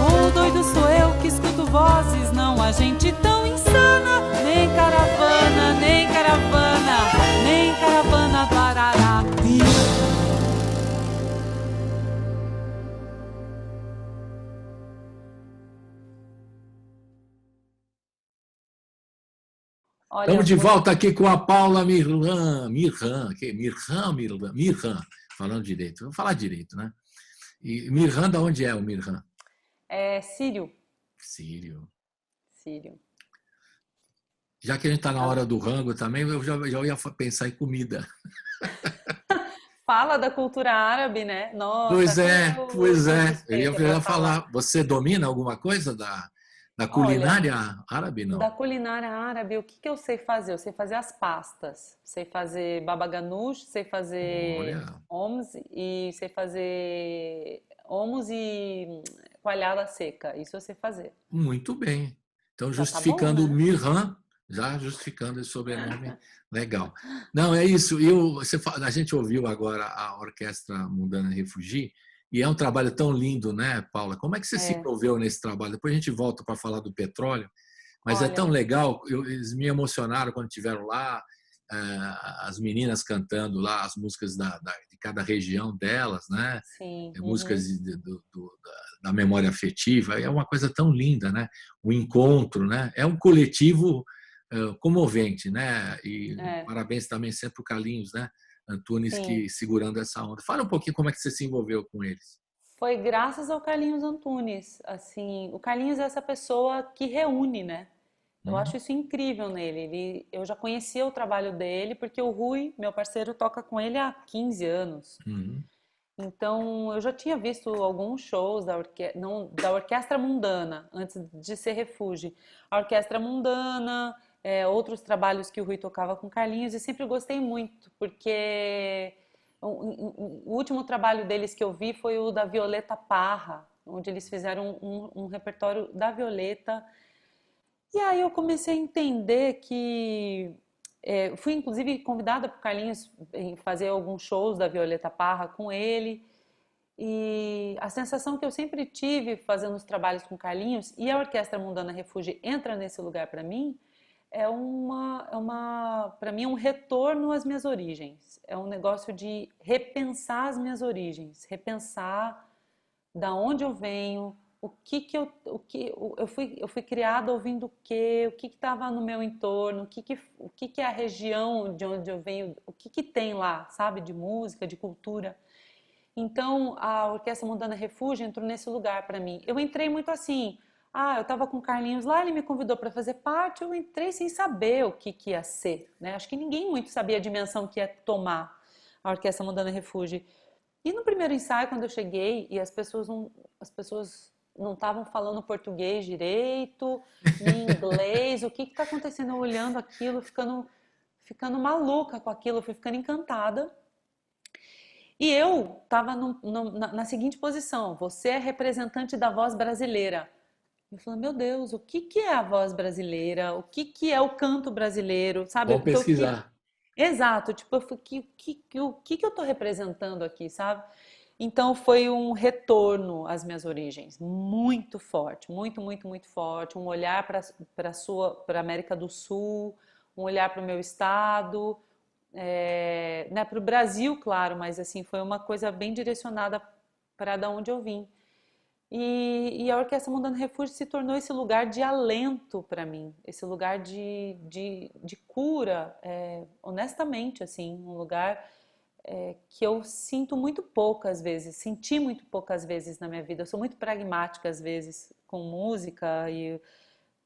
o doido sou eu que escuto vozes, não a gente tão insana. Nem caravana, nem caravana, nem caravana do Ararapi. Olha, Estamos de muito- volta aqui com a Paula Mirhan, falando direito. Vamos falar direito, né? E Mirhan, da onde é o Mirhan? É sírio. Sírio. Sírio. Já que a gente está na hora do rango também, eu já ia pensar em comida. Fala da cultura árabe, né? Nossa, Pois é, como pois sou é. Eu suspeita ia pra falar. Você domina alguma coisa da culinária árabe? Não. Da culinária árabe, o que que eu sei fazer? Eu sei fazer as pastas. Sei fazer baba ganoush, sei fazer Olha. hummus e coalhada seca. Isso eu sei fazer. Muito bem. Então, Já tá justificando bom, o né? Mirhan, já justificando esse sobrenome, legal. Não, é isso. A gente ouviu agora a Orquestra Mundana Refugi, e é um trabalho tão lindo, né, Paula? Como é que você se É. envolveu nesse trabalho? Depois a gente volta para falar do petróleo, mas é Olha, tão legal. Eles me emocionaram quando estiveram lá, as meninas cantando lá as músicas de cada região delas, né? sim. Músicas da memória afetiva, é uma coisa tão linda, né? O encontro, né? É um coletivo comovente, né? E É. parabéns também sempre para o Carlinhos, né? Antunes, Sim. que segurando essa onda. Fala um pouquinho como é que você se envolveu com eles. Foi graças ao Carlinhos Antunes. Assim, o Carlinhos é essa pessoa que reúne, né? Eu acho isso incrível nele. Eu já conhecia o trabalho dele, porque o Rui, meu parceiro, toca com ele há 15 anos. Uhum. Então, eu já tinha visto alguns shows da Orquestra Mundana, antes de ser Refuge. A Orquestra Mundana, outros trabalhos que o Rui tocava com Carlinhos, e sempre gostei muito, porque o último trabalho deles que eu vi foi o da Violeta Parra, onde eles fizeram um repertório da Violeta. E aí eu comecei a entender que fui inclusive convidada por Carlinhos em fazer alguns shows da Violeta Parra com ele. E a sensação que eu sempre tive fazendo os trabalhos com Carlinhos, e a Orquestra Mundana Refugi entra nesse lugar para mim, para mim é um retorno às minhas origens. É um negócio de repensar as minhas origens, repensar da onde eu venho, eu fui criada ouvindo o que estava no meu entorno, o que é a região de onde eu venho, o que tem lá, sabe, de música, de cultura. Então, a Orquestra Mundana Refugi entrou nesse lugar para mim. Eu entrei muito assim, eu estava com o Carlinhos lá, ele me convidou para fazer parte, eu entrei sem saber o que ia ser, né? Acho que ninguém muito sabia a dimensão que ia tomar a Orquestra Mundana Refugi. E no primeiro ensaio, quando eu cheguei, e as pessoas não estavam falando português direito, nem inglês, o que está acontecendo? Eu olhando aquilo, ficando maluca com aquilo, fui ficando encantada. E eu estava na seguinte posição: você é representante da voz brasileira. Eu falei, meu Deus, o que é a voz brasileira? O que é o canto brasileiro? Sabe? Vamos pesquisar. Exato, tipo, o que eu tô representando aqui, sabe? Então foi um retorno às minhas origens, muito forte, muito, muito, muito forte, um olhar para a América do Sul, um olhar para o meu estado, né, para o Brasil, claro, mas assim foi uma coisa bem direcionada para da onde eu vim. E a Orquestra Mundana Refúgio se tornou esse lugar de alento para mim, esse lugar de cura, honestamente, assim, um lugar que eu sinto muito poucas vezes, senti muito poucas vezes na minha vida. Eu sou muito pragmática às vezes com música e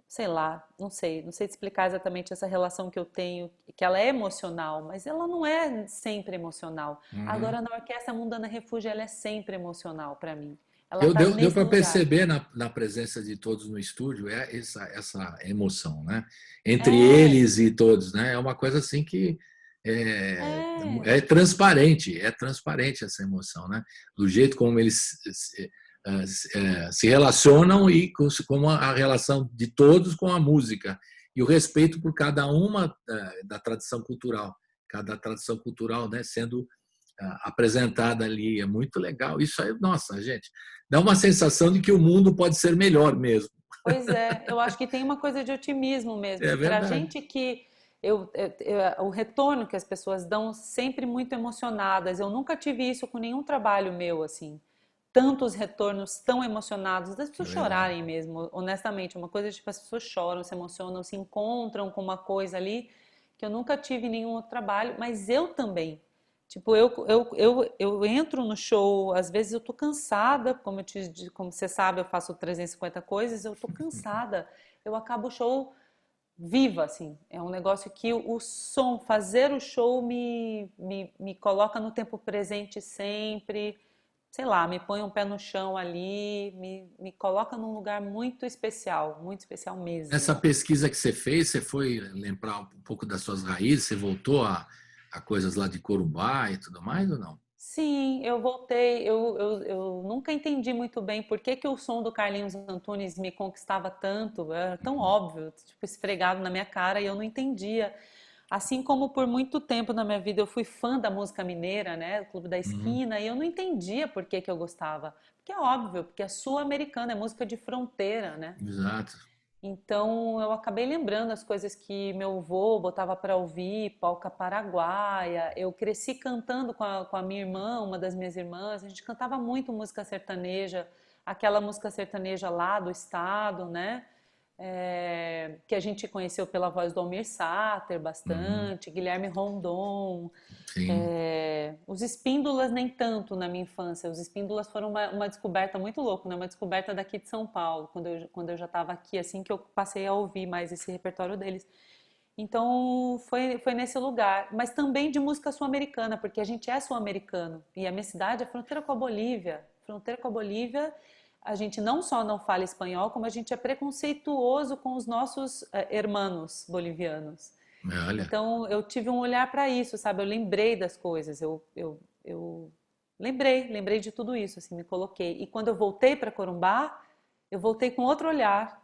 sei lá, não sei te explicar exatamente essa relação que eu tenho, que ela é emocional, mas ela não é sempre emocional. Uhum. Agora na Orquestra Mundana Refúgio ela é sempre emocional para mim. Ela Deu, tá deu nesse para lugar. perceber na presença de todos no estúdio essa emoção, né? Entre É, eles e todos, né? É uma coisa assim que é, é. é transparente essa emoção, né? Do jeito como eles se relacionam e como a relação de todos com a música e o respeito por cada uma da tradição cultural, cada tradição cultural, né? Sendo apresentada ali. É muito legal. Isso aí, nossa, gente, dá uma sensação de que o mundo pode ser melhor mesmo. Pois é, eu acho que tem uma coisa de otimismo mesmo. É E para a verdade. gente que o retorno que as pessoas dão sempre muito emocionadas. Eu nunca tive isso com nenhum trabalho meu assim. Tantos retornos tão emocionados, das Que pessoas legal. chorarem mesmo, honestamente. Uma coisa tipo as pessoas choram, se emocionam, se encontram com uma coisa ali que eu nunca tive em nenhum outro trabalho, mas eu também. Tipo, eu entro no show, às vezes eu tô cansada, como você sabe, eu faço 350 coisas, eu tô cansada. Eu acabo o show viva, assim. É um negócio que o som, fazer o show me coloca no tempo presente sempre. Sei lá, me põe um pé no chão ali, me coloca num lugar muito especial Nessa mesmo. pesquisa que você fez, você foi lembrar um pouco das suas raízes? Você voltou a coisas lá de Corumbá e tudo mais ou não? Sim, eu voltei. Eu nunca entendi muito bem por que que o som do Carlinhos Antunes me conquistava tanto. Era tão óbvio, tipo, esfregado na minha cara e eu não entendia. Assim como por muito tempo na minha vida eu fui fã da música mineira, né, do Clube da Uhum. Esquina, e eu não entendia por que que eu gostava. Porque é óbvio, porque é sul-americana, é música de fronteira, né? Exato. Então eu acabei lembrando as coisas que meu avô botava para ouvir, polca paraguaia. Eu cresci cantando com a minha irmã, uma das minhas irmãs. A gente cantava muito música sertaneja, aquela música sertaneja lá do estado, né? Que a gente conheceu pela voz do Almir Sater Uhum. bastante, Guilherme Rondon. Sim. Os Espíndolas nem tanto na minha infância. Os Espíndolas foram uma descoberta muito louca, né? Uma descoberta daqui de São Paulo, quando eu já estava aqui, assim que eu passei a ouvir mais esse repertório deles. Então foi nesse lugar, mas também de música sul-americana, porque a gente é sul-americano e a minha cidade é fronteira com a Bolívia. Fronteira com a Bolívia, a gente não só não fala espanhol, como a gente é preconceituoso com os nossos hermanos bolivianos. Olha, Então eu tive um olhar para isso, sabe? Eu lembrei das coisas, eu lembrei de tudo isso, assim, me coloquei. E quando eu voltei para Corumbá, eu voltei com outro olhar,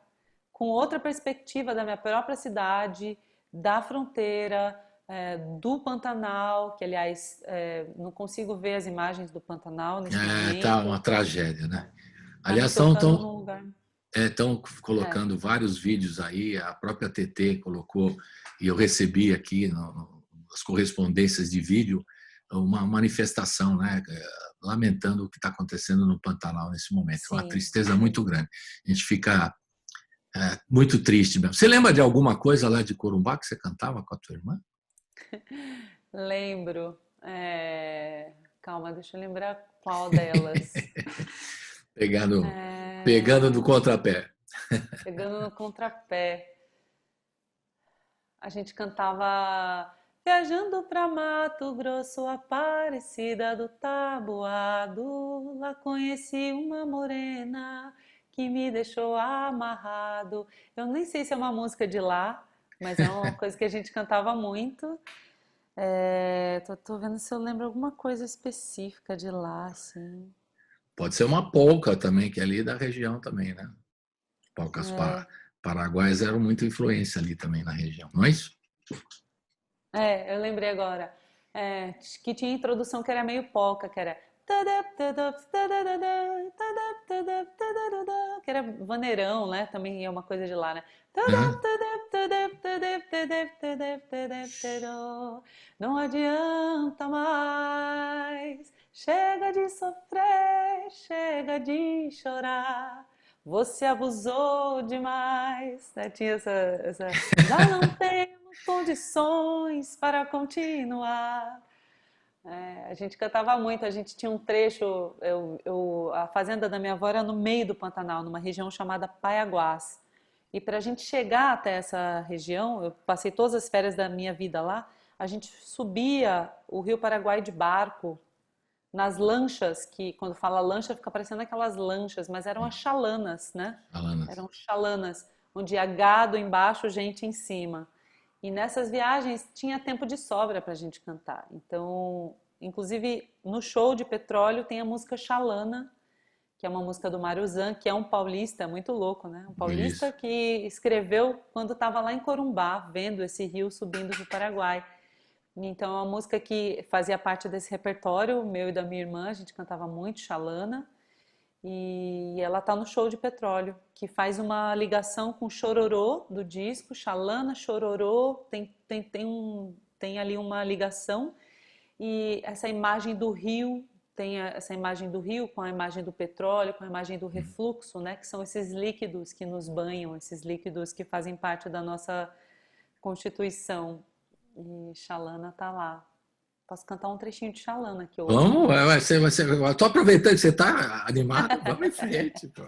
com outra perspectiva da minha própria cidade, da fronteira, do Pantanal, que aliás não consigo ver as imagens do Pantanal nesse tá uma momento, tragédia, né? tá me Aliás, tocando num lugar. estão É, colocando vários vídeos aí, a própria TT colocou, e eu recebi aqui nas correspondências de vídeo, uma manifestação, né, lamentando o que está acontecendo no Pantanal nesse momento. É uma sim, tristeza sim. muito grande. A gente fica muito triste mesmo. Você lembra de alguma coisa lá de Corumbá que você cantava com a tua irmã? Lembro. Calma, deixa eu lembrar qual delas. Pegando, pegando do É, contrapé. Pegando no contrapé. A gente cantava Viajando pra Mato Grosso, Aparecida do Taboado. Lá conheci uma morena que me deixou amarrado. Eu nem sei se é uma música de lá, mas é uma coisa que a gente cantava muito. Tô vendo se eu lembro alguma coisa específica de lá, assim. Pode ser uma polca também, que é ali da região também, né? Polcas É, paraguaias eram muito influência ali também na região, não é isso? Eu lembrei agora. Que tinha introdução que era meio polca, que era. Que era vaneirão, né? Também é uma coisa de lá, né? Aham. Não adianta mais. Chega de sofrer, chega de chorar. Você abusou demais, né? Tinha já não temos condições para continuar. A gente cantava muito, a gente tinha um trecho, a fazenda da minha avó era no meio do Pantanal, numa região chamada Paiaguás. E para a gente chegar até essa região, eu passei todas as férias da minha vida lá, a gente subia o Rio Paraguai de barco, nas lanchas, que quando fala lancha fica parecendo aquelas lanchas, mas eram as chalanas, né? Alanas. Eram chalanas, onde ia gado embaixo, gente em cima. E nessas viagens tinha tempo de sobra para a gente cantar. Então, inclusive no show de Petróleo tem a música Xalana, que é uma música do Mário Zan, que é um paulista, muito louco, né? Um paulista Isso. que escreveu quando estava lá em Corumbá, vendo esse rio subindo do Paraguai. Então, é uma música que fazia parte desse repertório, meu e da minha irmã, a gente cantava muito Xalana. E ela tá no Show de Petróleo, que faz uma ligação com Chororô do disco, Xalana, Chororô, tem ali uma ligação. E essa imagem do rio, essa imagem do rio com a imagem do petróleo, com a imagem do refluxo, né? Que são esses líquidos que nos banham, esses líquidos que fazem parte da nossa constituição. E Xalana tá lá. Posso cantar um trechinho de Xalana aqui hoje. Vamos, eu tô aproveitando que você está animado, vamos em frente, pô.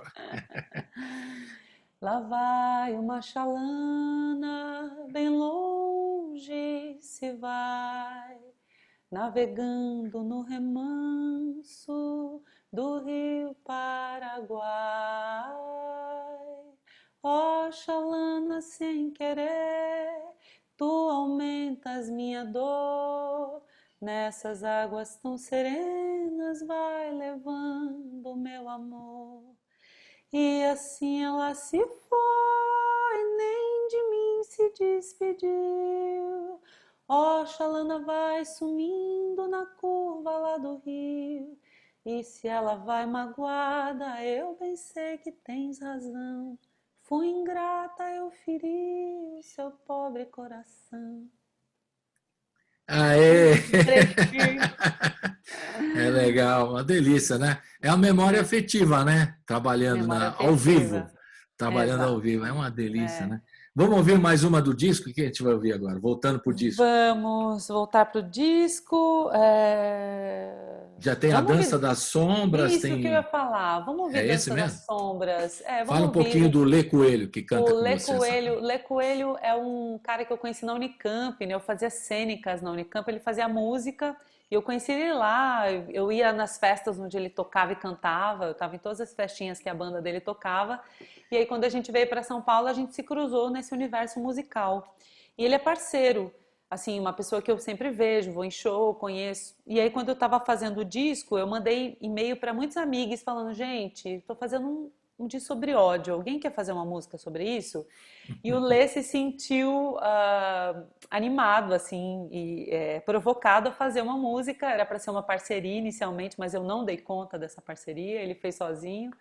Lá vai uma xalana, bem longe se vai, navegando no remanso do rio Paraguai. Ó xalana, sem querer, tu aumentas minha dor. Nessas águas tão serenas vai levando meu amor. E assim ela se foi, nem de mim se despediu. Ó, Xalana vai sumindo na curva lá do rio. E se ela vai magoada, eu bem sei que tens razão. Fui ingrata, eu feri o seu pobre coração. Aê! É legal, uma delícia, né? É a memória afetiva, né? Trabalhando Memória ao vivo. afetiva. Trabalhando ao Exato. vivo. É uma delícia, né? Vamos ouvir mais uma do disco? O que a gente vai ouvir agora? Voltando pro disco. Vamos voltar pro disco. Já tem a Vamos Dança ouvir. das Sombras, Isso que eu ia tem. falar. Vamos ouvir É esse Dança das mesmo? Sombras. Fala Vamos um pouquinho ouvir do Lê Coelho, que o canta com Lê você essa. Coelho. Lê Coelho é um cara que eu conheci na Unicamp, né? Eu fazia cênicas na Unicamp, ele fazia música e eu conheci ele lá. Eu ia nas festas onde ele tocava e cantava, eu estava em todas as festinhas que a banda dele tocava. E aí, quando a gente veio para São Paulo, a gente se cruzou nesse universo musical. E ele é parceiro, assim, uma pessoa que eu sempre vejo, vou em show, conheço. E aí, quando eu estava fazendo o disco, eu mandei e-mail para muitos amigos falando: gente, estou fazendo um disco sobre ódio. Alguém quer fazer uma música sobre isso? E o Lê se sentiu animado, assim, e provocado a fazer uma música. Era para ser uma parceria inicialmente, mas eu não dei conta dessa parceria, ele fez sozinho.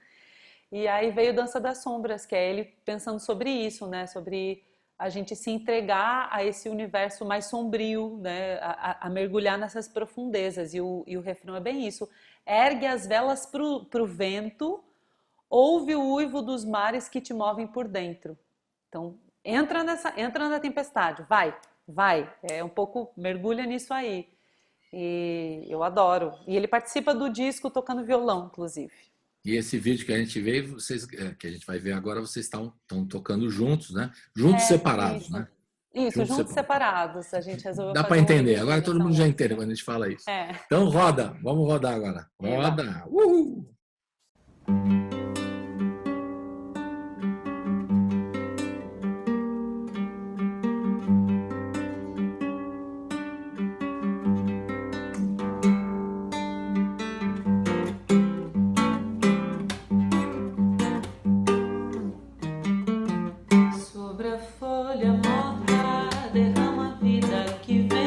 E aí veio Dança das Sombras, que é ele pensando sobre isso, né? Sobre a gente se entregar a esse universo mais sombrio, né? A mergulhar nessas profundezas. E o refrão é bem isso. Ergue as velas pro vento, ouve o uivo dos mares que te movem por dentro. Então, entra na tempestade, vai. É um pouco, mergulha nisso aí. E eu adoro. E ele participa do disco tocando violão, inclusive. E esse vídeo que a gente vê, que a gente vai ver agora, vocês estão tocando juntos, né? Juntos separados, Isso. né? Isso, juntos separados. A gente resolveu Dá fazer para um entender. remix Agora todo dessa mundo já música. entende quando a gente fala isso. É. Então roda, vamos rodar agora. Eba. Roda! Uhul! Sobre a folha morta derrama a vida que vem.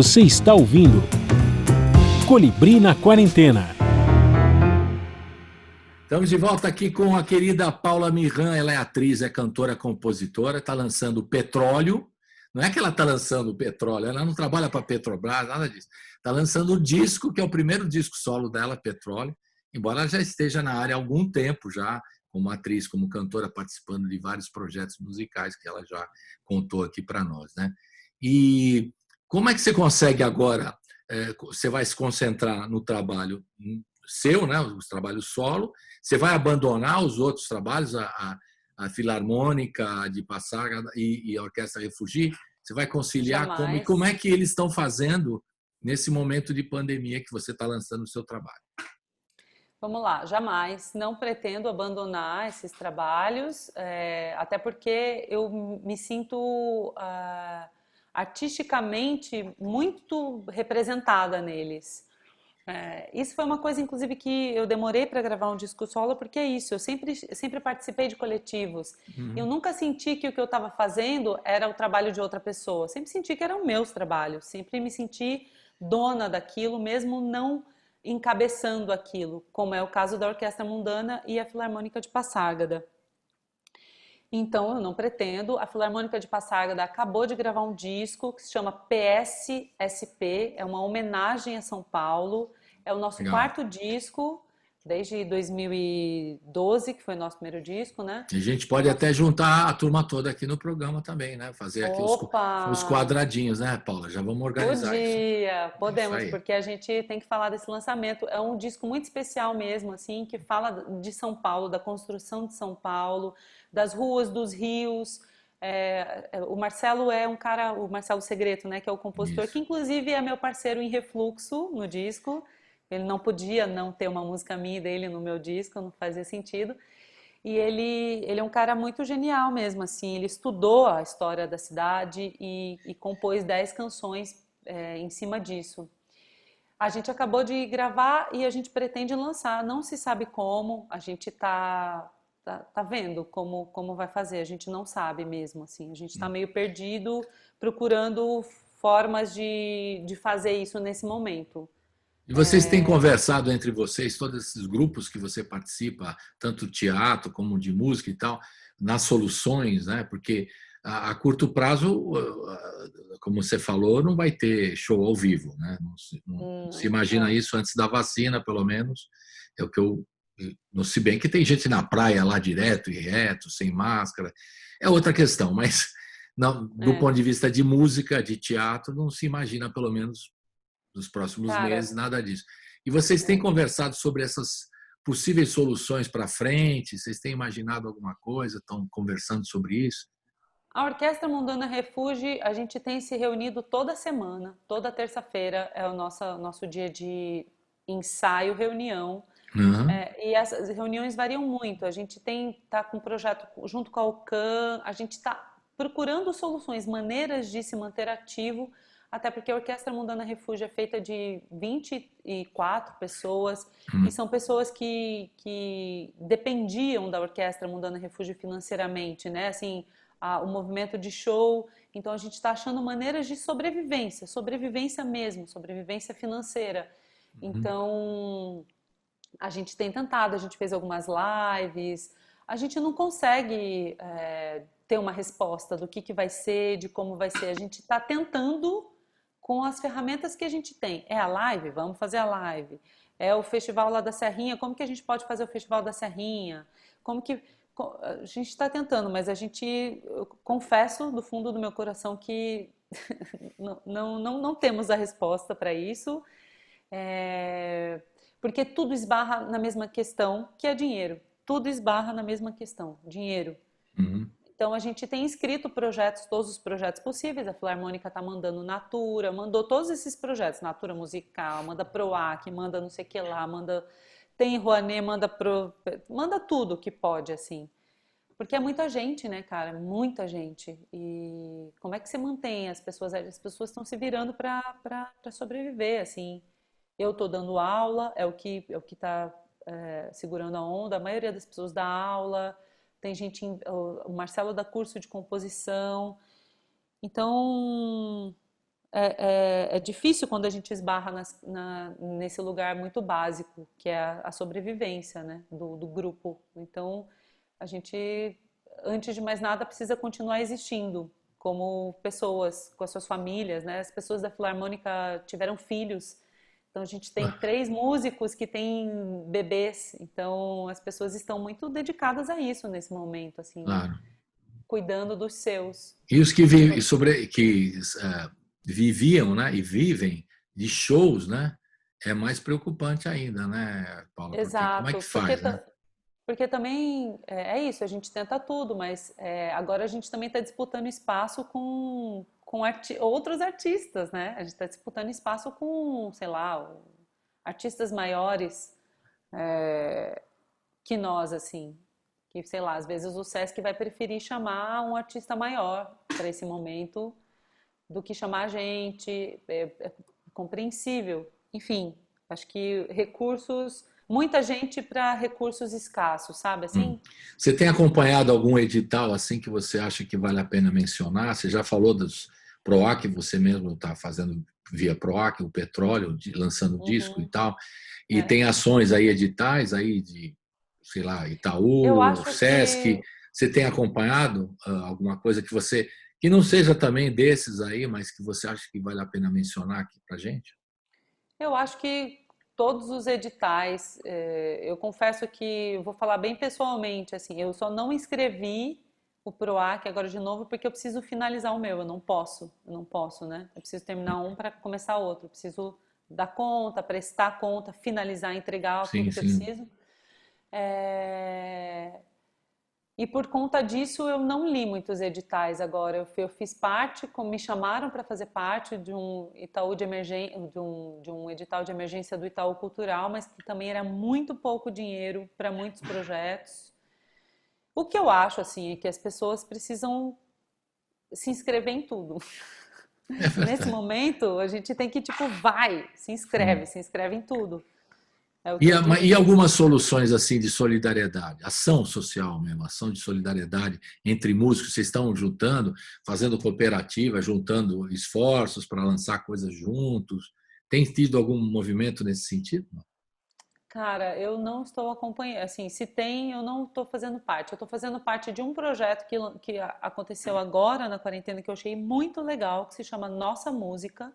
Você está ouvindo Colibri na Quarentena. Estamos de volta aqui com a querida Paula Mirran. Ela é atriz, é cantora, compositora, está lançando Petróleo. Não é que ela está lançando petróleo, ela não trabalha para a Petrobras, nada disso. Está lançando o disco, que é o primeiro disco solo dela, Petróleo, embora ela já esteja na área há algum tempo já, como atriz, como cantora, participando de vários projetos musicais que ela já contou aqui para nós, né? E como é que você consegue agora, você vai se concentrar no trabalho seu, né, os trabalhos solo, você vai abandonar os outros trabalhos, a Filarmônica de Passaga e a Orquestra Refugi, você vai conciliar como é que eles estão fazendo nesse momento de pandemia que você está lançando o seu trabalho? Vamos lá, jamais, não pretendo abandonar esses trabalhos, até porque eu me sinto artisticamente muito representada neles. Isso foi uma coisa, inclusive, que eu demorei para gravar um disco solo, porque é isso, eu sempre participei de coletivos. Eu nunca senti que o que eu estava fazendo era o trabalho de outra pessoa, sempre senti que eram meus trabalhos, sempre me senti dona daquilo, mesmo não encabeçando aquilo, como é o caso da Orquestra Mundana e a Filarmônica de Passárgada. Então, eu não pretendo. A Filarmônica de Passárgada acabou de gravar um disco que se chama PSSP, é uma homenagem a São Paulo. É o nosso quarto disco, desde 2012, que foi o nosso primeiro disco, né? A gente pode até juntar a turma toda aqui no programa também, né? Fazer aqui os quadradinhos, né, Paula? Já vamos organizar isso. Podemos, porque a gente tem que falar desse lançamento. É um disco muito especial mesmo, assim, que fala de São Paulo, da construção de São Paulo, das ruas, dos rios. O Marcelo é um cara, o Marcelo Segreto, né, que é o compositor, que inclusive é meu parceiro em Refluxo no disco. Ele não podia não ter uma música minha e dele no meu disco, não fazia sentido. E ele é um cara muito genial mesmo, assim. Ele estudou a história da cidade e compôs 10 canções em cima disso. A gente acabou de gravar e a gente pretende lançar. Não se sabe como, a gente tá vendo como vai fazer. A gente não sabe mesmo, assim. A gente está meio perdido procurando formas de fazer isso nesse momento. E vocês têm conversado entre vocês, todos esses grupos que você participa, tanto teatro como de música e tal, nas soluções, né? Porque a curto prazo, como você falou, não vai ter show ao vivo, né? Não se imagina isso antes da vacina, pelo menos. É o que eu... Não se bem que tem gente na praia lá direto e reto, sem máscara. É outra questão, mas do ponto de vista de música, de teatro, não se imagina, pelo menos, nos próximos meses, nada disso. E vocês têm conversado sobre essas possíveis soluções para frente? Vocês têm imaginado alguma coisa? Estão conversando sobre isso? A Orquestra Mundana Refugi, a gente tem se reunido toda semana, toda terça-feira é o nosso dia de ensaio, reunião. E essas reuniões variam muito. A gente tá com um projeto junto com a UCAM, a gente está procurando soluções, maneiras de se manter ativo, até porque a Orquestra Mundana Refugi é feita de 24 pessoas, e são pessoas que dependiam da Orquestra Mundana Refugi financeiramente, né? Assim, o movimento de show. Então, a gente está achando maneiras de sobrevivência mesmo, sobrevivência financeira. Então, a gente tem tentado, a gente fez algumas lives, a gente não consegue ter uma resposta do que vai ser, de como vai ser. A gente está tentando com as ferramentas que a gente tem. É a live? Vamos fazer a live. É o festival lá da Serrinha? Como que a gente pode fazer o festival da Serrinha? A gente está tentando, mas eu confesso do fundo do meu coração que não temos a resposta para isso, porque tudo esbarra na mesma questão, que é dinheiro. Tudo esbarra na mesma questão, dinheiro. Então, a gente tem inscrito projetos, todos os projetos possíveis. A Filarmônica está mandando Natura, mandou todos esses projetos. Natura Musical, manda Proac, manda não sei o que lá, tem Rouanet, manda tudo que pode, assim. Porque é muita gente, né, cara? Muita gente. E como é que você mantém as pessoas? As pessoas estão se virando para sobreviver, assim. Eu estou dando aula, é o que está segurando a onda. A maioria das pessoas dá aula. Tem gente, o Marcelo dá curso de composição. Então, é difícil quando a gente esbarra nesse lugar muito básico, que é a sobrevivência, né, do grupo. Então, a gente, antes de mais nada, precisa continuar existindo como pessoas, com as suas famílias, né? As pessoas da Filarmônica tiveram filhos, então a gente tem 3 músicos que têm bebês, então as pessoas estão muito dedicadas a isso nesse momento, assim, né? Claro. Cuidando dos seus. E os que viviam, né, e vivem de shows, né, é mais preocupante ainda, né, Paula? Porque como é que Exato, faz, né? porque também é isso, a gente tenta tudo, mas agora a gente também está disputando espaço com outros artistas, né? A gente está disputando espaço com, sei lá, artistas maiores que nós, assim. Que, sei lá, às vezes o Sesc vai preferir chamar um artista maior para esse momento do que chamar a gente. É compreensível. Enfim, acho que recursos, muita gente para recursos escassos, sabe assim? Você tem acompanhado algum edital assim que você acha que vale a pena mencionar? Você já falou dos PROAC, você mesmo está fazendo via PROAC, o petróleo, lançando disco e tal. E tem ações aí, editais aí de, sei lá, Eu Itaú, acho Sesc. que Você tem acompanhado alguma coisa que não seja também desses aí, mas que você acha que vale a pena mencionar aqui para gente? Eu acho que todos os editais, eu confesso que vou falar bem pessoalmente, assim, eu só não inscrevi o PROAC agora de novo porque eu preciso finalizar o meu, eu não posso, né? Eu preciso terminar um para começar outro, eu preciso dar conta, prestar conta, finalizar, entregar Sim, tudo que eu sim. preciso. É, E por conta disso eu não li muitos editais agora. Eu fiz parte, como me chamaram para fazer parte de um Itaú de emergência, de um edital de emergência do Itaú Cultural, mas que também era muito pouco dinheiro para muitos projetos. O que eu acho assim é que as pessoas precisam se inscrever em tudo. É Nesse verdade. momento, a gente tem que tipo, vai, se inscreve em tudo. É o que E, eu e diria. algumas soluções assim de solidariedade, ação social mesmo, ação de solidariedade entre músicos, vocês estão juntando, fazendo cooperativa, juntando esforços para lançar coisas juntos. Tem tido algum movimento nesse sentido? Cara, eu não estou acompanhando. Assim, se tem, eu não estou fazendo parte. Eu estou fazendo parte de um projeto que aconteceu agora na quarentena que eu achei muito legal, que se chama Nossa Música,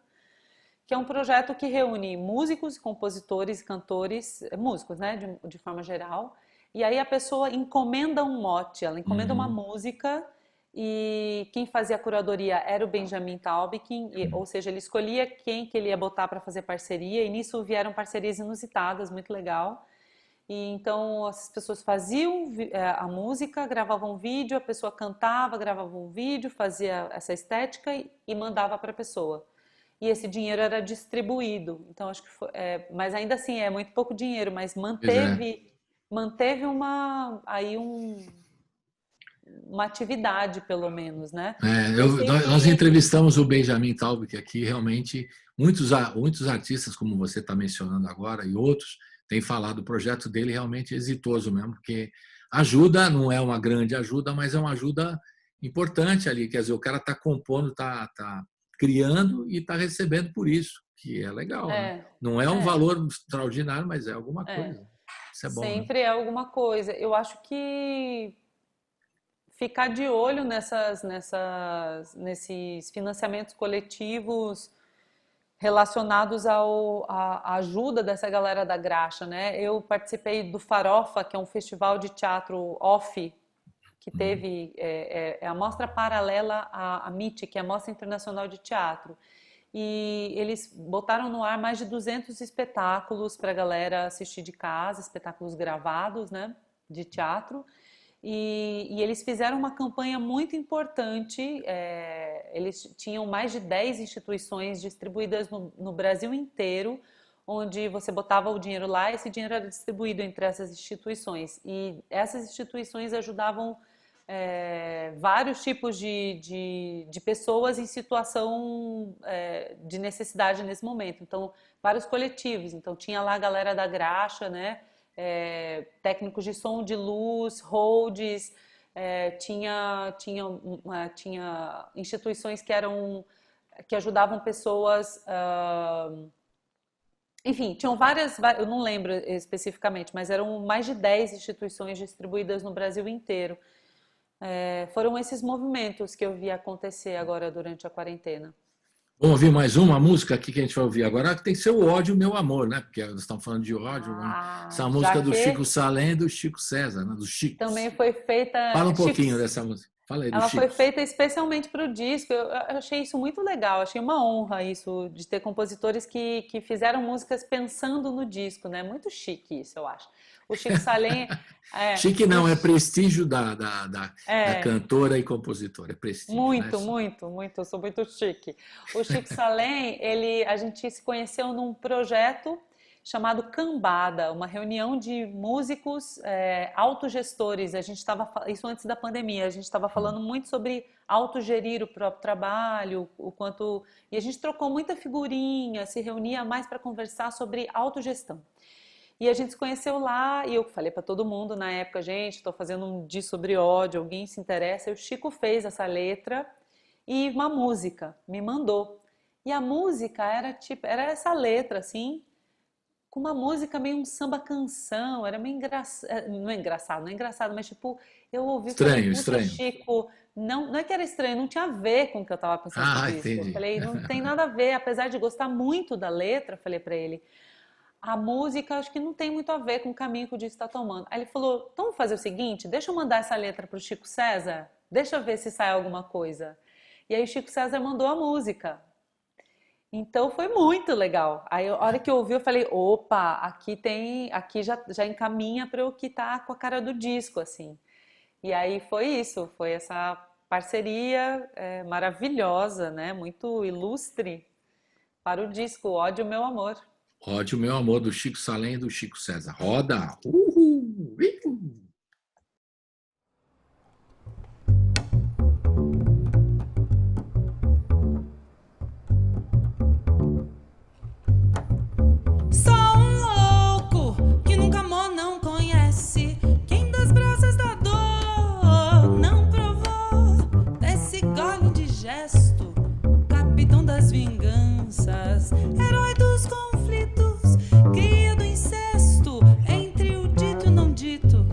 que é um projeto que reúne músicos, compositores, cantores, músicos, né, de forma geral. E aí a pessoa encomenda um mote, ela encomenda uma Uhum. música e quem fazia a curadoria era o Benjamin Taubkin, ou seja, ele escolhia quem que ele ia botar para fazer parceria e nisso vieram parcerias inusitadas, muito legal. E então as pessoas faziam a música, gravavam um vídeo, a pessoa cantava, gravava um vídeo, fazia essa estética e mandava para a pessoa. E esse dinheiro era distribuído. Então acho que mas ainda assim é muito pouco dinheiro, mas Pois é. manteve uma atividade pelo menos, né? Eu sei Nós que entrevistamos o Benjamin Taub, que aqui realmente muitos artistas, como você está mencionando agora, e outros, têm falado do projeto dele realmente exitoso mesmo, porque ajuda, não é uma grande ajuda, mas é uma ajuda importante ali. Quer dizer, o cara está compondo, está criando e está recebendo por isso, que é legal, né? é, Não é um é, valor extraordinário, mas é alguma é, coisa. Isso é bom, né? sempre é alguma coisa. Eu acho que ficar de olho nesses financiamentos coletivos relacionados à ajuda dessa galera da graxa, né? Eu participei do Farofa, que é um festival de teatro off, que teve a mostra paralela à MIT, que é a Mostra Internacional de Teatro. E eles botaram no ar mais de 200 espetáculos para a galera assistir de casa, espetáculos gravados, né, de teatro. E eles fizeram uma campanha muito importante. Eles tinham mais de 10 instituições distribuídas no Brasil inteiro, onde você botava o dinheiro lá e esse dinheiro era distribuído entre essas instituições. E essas instituições ajudavam vários tipos de pessoas em situação de necessidade nesse momento. Então, vários coletivos. Então, tinha lá a galera da graxa, né? Técnicos de som, de luz, tinha instituições que eram que ajudavam pessoas... Enfim, tinham várias, eu não lembro especificamente, mas eram mais de 10 instituições distribuídas no Brasil inteiro. Foram esses movimentos que eu vi acontecer agora durante a quarentena. Vamos ouvir mais uma música aqui que a gente vai ouvir agora, que tem que ser o Ódio, Meu Amor, né? Porque nós estamos falando de ódio. Essa música do Chico Salem e do Chico César, né? Do Chico. Também foi feita... Fala um pouquinho dessa música. Fala aí do Ela Chico. foi feita especialmente para o disco. Eu achei isso muito legal, achei uma honra isso, de ter compositores que fizeram músicas pensando no disco, né? Muito chique isso, eu acho. O Chico Salem... chique não, é prestígio da cantora e compositora, é prestígio. Muito, né? muito, eu sou muito chique. O Chico Salem, a gente se conheceu num projeto chamado Cambada, uma reunião de músicos autogestores. A gente estava, isso antes da pandemia, a gente estava falando muito sobre autogerir o próprio trabalho, e a gente trocou muita figurinha, se reunia mais para conversar sobre autogestão. E a gente se conheceu lá, e eu falei para todo mundo na época, gente, estou fazendo um disco sobre ódio, alguém se interessa? E o Chico fez essa letra e uma música, me mandou. E a música era essa letra, assim, com uma música meio um samba-canção, era meio engraçado, não é engraçado, mas tipo, eu ouvi... Estranho. Chico, não é que era estranho, não tinha a ver com o que eu estava pensando no disco. Entendi. Eu falei, não tem nada a ver, apesar de gostar muito da letra, falei para ele, a música acho que não tem muito a ver com o caminho que o disco está tomando. Aí ele falou, então vamos fazer o seguinte, deixa eu mandar essa letra para o Chico César, deixa eu ver se sai alguma coisa. E aí o Chico César mandou a música. Então foi muito legal. Aí a hora que eu ouvi, eu falei, opa, aqui já encaminha para o que tá com a cara do disco, assim. E aí foi isso, foi essa parceria maravilhosa, né? Muito ilustre para o disco Ódio, Meu Amor. Ódio, Meu Amor, do Chico Salem e do Chico César. Roda! Uhul! Só um louco que nunca amou, não conhece. Quem das brasas da dor não provou desse gole de gesto. Capitão das vinganças, herói dos conflitos, cria do incesto entre o dito e o não dito.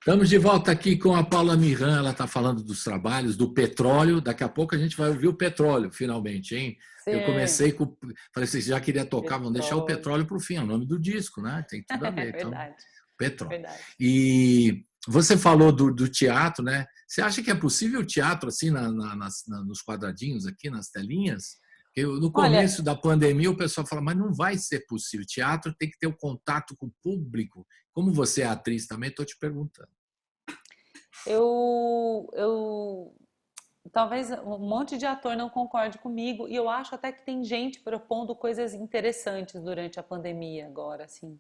Estamos de volta aqui com a Paula Mirran, ela está falando dos trabalhos, do petróleo. Daqui a pouco a gente vai ouvir o petróleo, finalmente, hein? Sim. Eu comecei com. Falei, você já queria tocar, vamos deixar o Petróleo. petróleo para o fim, é o nome do disco, né? Tem tudo a ver. É verdade. Então, petróleo. Verdade. E você falou do teatro, né? Você acha que é possível o teatro assim nos quadradinhos aqui, nas telinhas? Porque no começo da pandemia o pessoal fala, mas não vai ser possível. Teatro tem que ter o contato com o público. Como você é atriz também, estou te perguntando. Talvez um monte de ator não concorde comigo, e eu acho até que tem gente propondo coisas interessantes durante a pandemia agora, assim,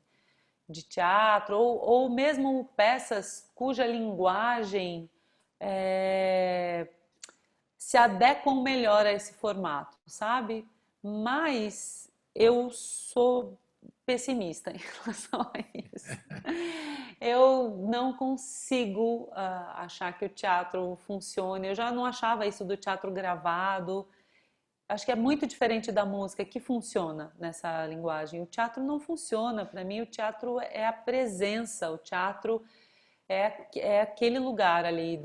de teatro, ou mesmo peças cuja linguagem se adequam melhor a esse formato, sabe? Mas eu sou pessimista em relação a isso. Eu não consigo achar que o teatro funcione. Eu já não achava isso do teatro gravado. Acho que é muito diferente da música que funciona nessa linguagem. O teatro não funciona. Para mim, o teatro é a presença. O teatro é aquele lugar ali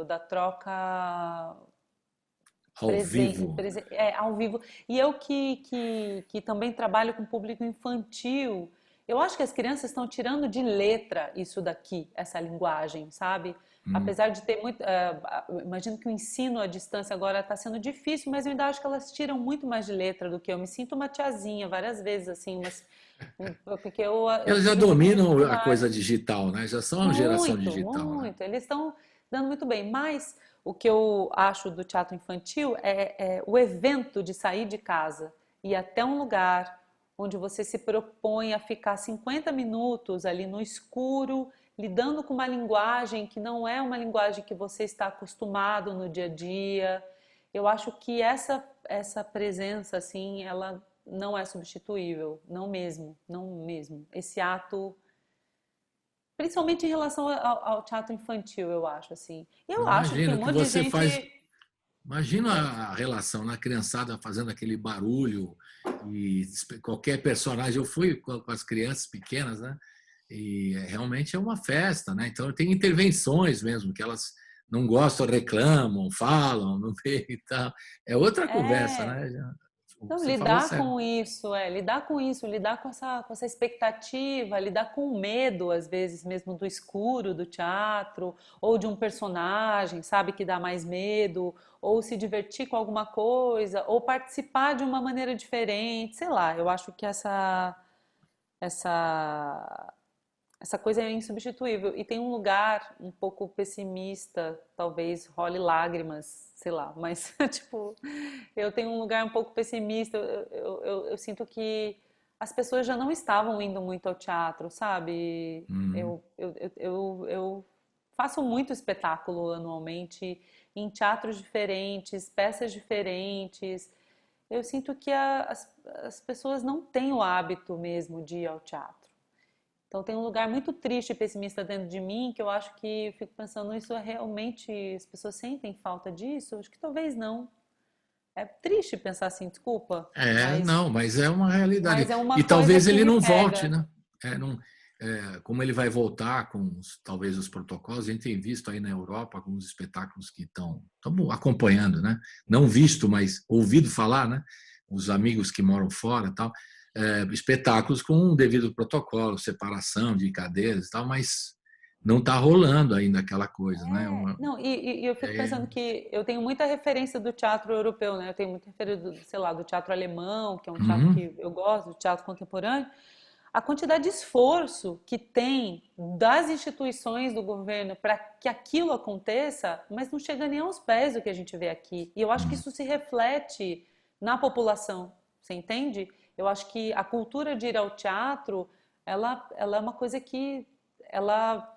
da troca ao vivo. Ao vivo. E eu que também trabalho com público infantil, eu acho que as crianças estão tirando de letra isso daqui, essa linguagem, sabe? Apesar de ter muito... imagino que o ensino à distância agora está sendo difícil, mas eu ainda acho que elas tiram muito mais de letra do que eu. Me sinto uma tiazinha várias vezes, assim, porque Eles já dominam a coisa digital, né? Já são uma geração digital. Muito. Né? Eles estão dando muito bem, mas o que eu acho do teatro infantil é o evento de sair de casa e ir até um lugar onde você se propõe a ficar 50 minutos ali no escuro, lidando com uma linguagem que não é uma linguagem que você está acostumado no dia a dia. Eu acho que essa presença, assim, ela não é substituível, não mesmo. Esse ato, principalmente em relação ao teatro infantil, eu acho, assim. Eu acho que um monte de gente... Imagina a relação na criançada fazendo aquele barulho e qualquer personagem. Eu fui com as crianças pequenas, né? E realmente é uma festa, né? Então tem intervenções mesmo, que elas não gostam, reclamam, falam no meio e tal. É outra conversa, né? Então, lidar com isso, lidar com essa expectativa, lidar com o medo, às vezes mesmo do escuro do teatro, ou de um personagem, sabe, que dá mais medo, ou se divertir com alguma coisa, ou participar de uma maneira diferente, sei lá, eu acho que essa coisa é insubstituível. E tem um lugar um pouco pessimista, talvez role lágrimas, sei lá, mas tipo, eu tenho um lugar um pouco pessimista. Eu sinto que as pessoas já não estavam indo muito ao teatro, sabe? Eu faço muito espetáculo anualmente, em teatros diferentes, peças diferentes. Eu sinto que as pessoas não têm o hábito mesmo de ir ao teatro. Então tem um lugar muito triste e pessimista dentro de mim, que eu acho que eu fico pensando, isso é realmente, as pessoas sentem falta disso? Acho que talvez não. É triste pensar assim, desculpa. Mas é uma realidade. Mas é uma e talvez ele não pega. volte, né? Como ele vai voltar com talvez os protocolos, a gente tem visto aí na Europa alguns espetáculos que estamos acompanhando, né? Não visto, mas ouvido falar, né? Os amigos que moram fora e tal. Espetáculos com um devido protocolo, separação de cadeiras e tal, mas não está rolando ainda aquela coisa, né? Eu fico pensando que eu tenho muita referência do teatro europeu, né? Eu tenho muita referência, do teatro alemão, que é um teatro que eu gosto, do teatro contemporâneo. A quantidade de esforço que tem das instituições do governo para que aquilo aconteça, mas não chega nem aos pés do que a gente vê aqui. E eu acho que isso se reflete na população, você entende? Eu acho que a cultura de ir ao teatro, ela é uma coisa que ela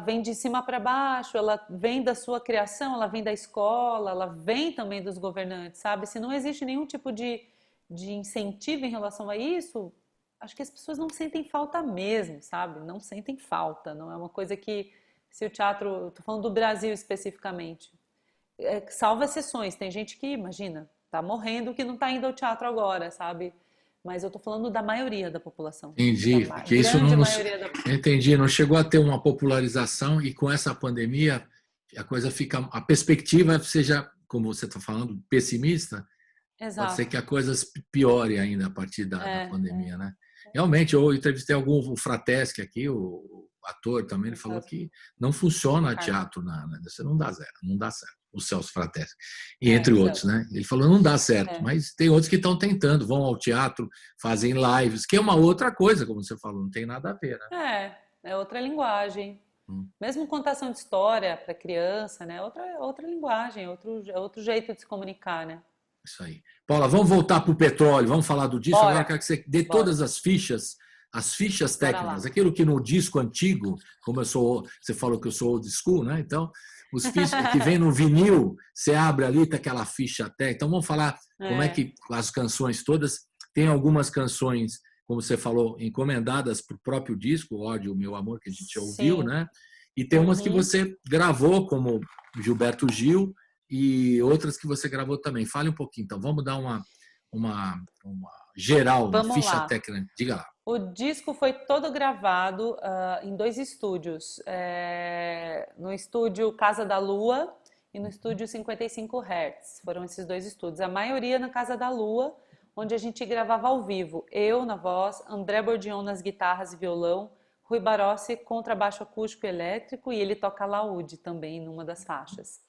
vem de cima para baixo, ela vem da sua criação, ela vem da escola, ela vem também dos governantes, sabe? Se não existe nenhum tipo de incentivo em relação a isso, acho que as pessoas não sentem falta mesmo, sabe? Não sentem falta, não é uma coisa que, se o teatro, estou falando do Brasil especificamente, salva exceções, tem gente que, imagina, tá morrendo que não tá indo ao teatro agora, sabe? mas eu estou falando da maioria da população. Entendi, Da porque isso grande não maioria da população. entendi, não chegou a ter uma popularização e com essa pandemia a coisa fica, a perspectiva seja, como você está falando, pessimista, pode ser Exato. que a coisa piore ainda a partir da pandemia, né? Realmente, eu entrevistei o Frateschi aqui, o ator também, ele falou que não funciona teatro, você não dá certo, o Celso Frateschi, e entre outros, né? Ele falou, não dá certo, mas tem outros que estão tentando, vão ao teatro, fazem lives, que é uma outra coisa, como você falou, não tem nada a ver, né? É outra linguagem. Mesmo contação de história para criança, né? Outra linguagem, outro jeito de se comunicar, né? Isso aí. Paula, vamos voltar para o petróleo, vamos falar do disco. Bora. Agora eu quero que você dê todas as fichas técnicas. Aquilo que no disco antigo, como você falou que eu sou old school, né? Então, os fichas que vem no vinil, você abre ali, tá aquela ficha técnica. Então, vamos falar como é que as canções todas, tem algumas canções, como você falou, encomendadas para o próprio disco, o Ódio, Meu Amor, que a gente ouviu, né? E tem umas que você gravou, como Gilberto Gil, e outras que você gravou também. Fale um pouquinho, então. Vamos dar uma geral, uma ficha técnica. Diga lá. O disco foi todo gravado em 2 estúdios. No estúdio Casa da Lua e no estúdio 55 Hz. Foram esses 2 estúdios. A maioria na Casa da Lua, onde a gente gravava ao vivo. Eu na voz, André Bordion nas guitarras e violão, Rui Barossi contrabaixo acústico e elétrico, e ele toca laúde também numa das faixas.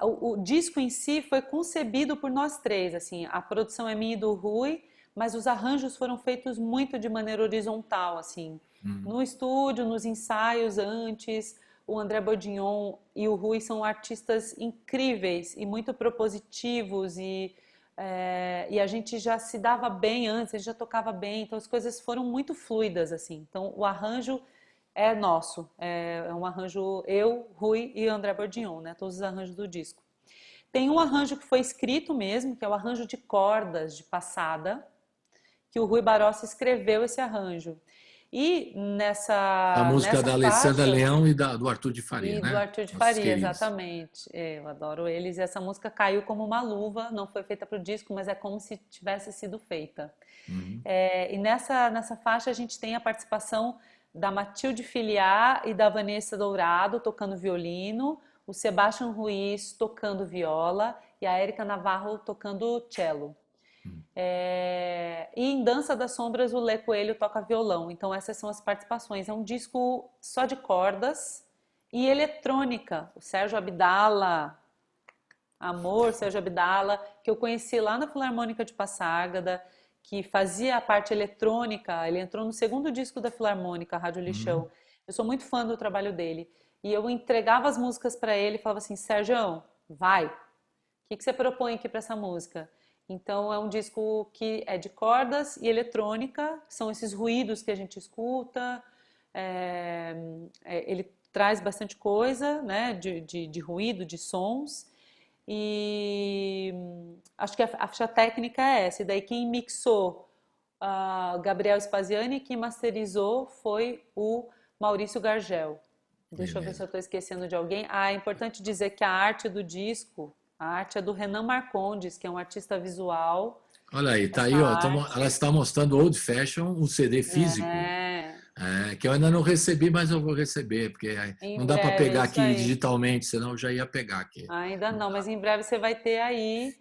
O disco em si foi concebido por nós 3, assim, a produção é minha e do Rui, mas os arranjos foram feitos muito de maneira horizontal, assim, no estúdio, nos ensaios antes. O André Bordignon e o Rui são artistas incríveis e muito propositivos, e a gente já se dava bem antes, a gente já tocava bem, então as coisas foram muito fluidas, assim. Então o arranjo é nosso, é um arranjo eu, Rui e André Bordignon, né? Todos os arranjos do disco. Tem um arranjo que foi escrito mesmo, que é o arranjo de cordas de passada, que o Rui Barossi escreveu esse arranjo. E a música da Alessandra Leão e do Arthur de Faria, né? Do Arthur de Faria, exatamente. Eu adoro eles. E essa música caiu como uma luva, não foi feita para o disco, mas é como se tivesse sido feita. E nessa faixa a gente tem a participação da Matilde Filiá e da Vanessa Dourado tocando violino, o Sebastião Ruiz tocando viola e a Érica Navarro tocando cello. E em Dança das Sombras o Lê Coelho toca violão. Então essas são as participações. É um disco só de cordas e eletrônica. O Sérgio Abdala, Sérgio Abdala, que eu conheci lá na Filarmônica de Passárgada, que fazia a parte eletrônica. Ele entrou no 2º disco da Filarmônica, Rádio Lixão. Eu sou muito fã do trabalho dele. E eu entregava as músicas para ele e falava assim, Sérgio, vai, o que você propõe aqui para essa música? Então é um disco que é de cordas e eletrônica, são esses ruídos que a gente escuta, ele traz bastante coisa, né, de ruído, de sons. E acho que a ficha técnica é essa. E daí quem mixou Gabriel Spaziani, quem masterizou foi o Maurício Gargel. Deixa eu ver se eu estou esquecendo de alguém. É importante dizer que a arte do disco, a arte é do Renan Marcondes, que é um artista visual. Olha aí, tá aí, ó, ela está mostrando Old Fashion, um CD físico. Que eu ainda não recebi, mas eu vou receber, porque não dá para pegar aqui digitalmente, senão eu já ia pegar aqui. Ainda não, mas em breve você vai ter aí